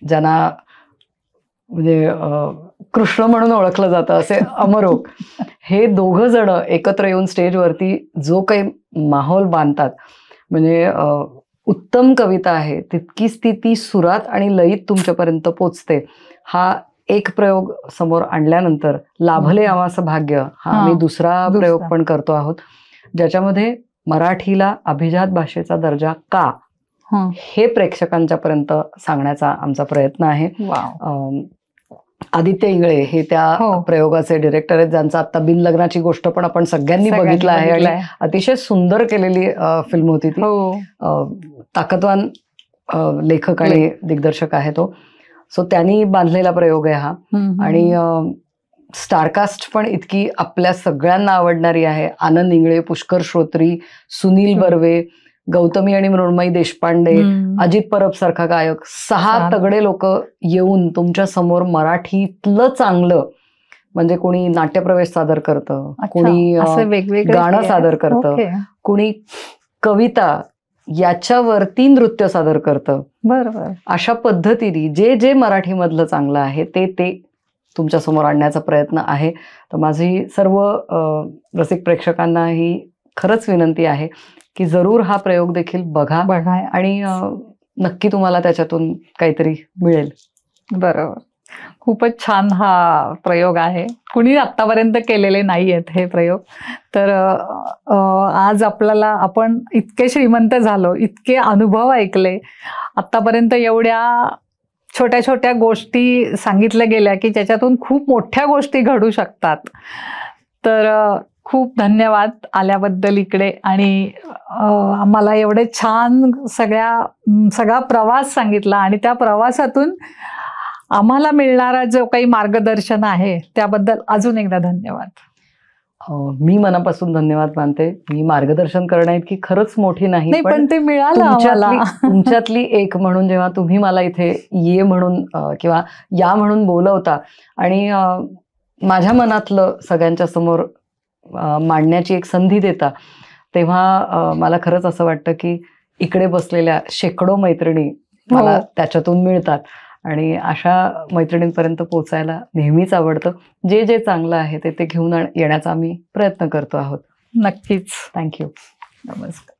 B: ज्यांना म्हणजे कृष्ण म्हणून ओळखलं जातं असे अमरोक, हे दोघं जण एकत्र येऊन स्टेजवरती जो काही माहोल बांधतात, म्हणजे उत्तम कविता आहे तितकीच ती सुरात आणि लयीत तुमच्यापर्यंत पोचते. हा एक प्रयोग समोर आणल्यानंतर लाभले आम्हास भाग्य हा आम्ही दुसरा प्रयोग पण करतो आहोत, ज्याच्यामध्ये मराठीला अभिजात भाषेचा दर्जा का हे प्रेक्षकांच्या पर्यंत सांगण्याचा आमचा प्रयत्न आहे. आदित्य इंगळे हे त्या प्रयोगाचे डिरेक्टर आहेत, ज्यांचा आता बिन लग्नाची गोष्ट पण आपण सगळ्यांनी बघितलं आहे आणि अतिशय सुंदर केलेली फिल्म होती ती. ताकदवान लेखक आणि दिग्दर्शक आहे तो. सो त्यांनी बांधलेला प्रयोग आहे हा. आणि स्टारकास्ट पण इतकी आपल्या सगळ्यांना आवडणारी आहे. आनंद इंगळे, पुष्कर श्रोत्री, सुनील बर्वे, गौतमी आणि मृण्मयी देशपांडे, अजित परब सारखा गायक, 6 तगडे लोक येऊन तुमच्या समोर मराठीतलं चांगलं, म्हणजे कोणी नाट्यप्रवेश सादर करतं, कोणी गाणं सादर करतं, कोणी कविता याच्यावरती नृत्य सादर करतं. बरोबर. अशा पद्धतीने जे जे मराठीमधलं चांगलं आहे ते तुमच्या समोर आणण्याचा प्रयत्न आहे. तर माझी सर्व रसिक प्रेक्षकांना ही खरंच विनंती आहे की जरूर हा प्रयोग देखील बघा आणि नक्की तुम्हाला त्याच्यातून काहीतरी मिळेल. बरोबर.
A: खूपच छान हा प्रयोग आहे. कुणी आतापर्यंत केलेले नाही आहेत हे प्रयोग. तर आज आपण इतके श्रीमंत झालो, इतके अनुभव ऐकले, आतापर्यंत एवढ्या छोट्या छोट्या गोष्टी सांगितल्या गेल्या की ज्याच्यातून खूप मोठ्या गोष्टी घडू शकतात. तर खूप धन्यवाद आल्याबद्दल इकडे आणि आम्हाला एवढे छान सगळा प्रवास सांगितला आणि त्या प्रवासातून आम्हाला मिळणारा जो काही मार्गदर्शन आहे त्याबद्दल अजून एकदा धन्यवाद.
B: मी मनापासून धन्यवाद मानते. मी मार्गदर्शन करण्याइतकी खरंच मोठी नाही,
A: पण ते मिळालं
B: तुमच्यातली एक म्हणून जेव्हा तुम्ही मला इथे ये म्हणून किंवा या म्हणून बोलवता आणि माझ्या मनातलं सगळ्यांच्या समोर मांडण्याची एक संधी देता, तेव्हा मला खरंच असं वाटतं की इकडे बसलेल्या शेकडो मैत्रिणी मला त्याच्यातून मिळतात आणि अशा मैत्रिणींपर्यंत पोचायला नेहमीच आवडतं. जे जे चांगलं आहे ते घेऊन येण्याचा आम्ही प्रयत्न करतो आहोत.
A: नक्कीच.
B: थँक्यू.
A: नमस्कार.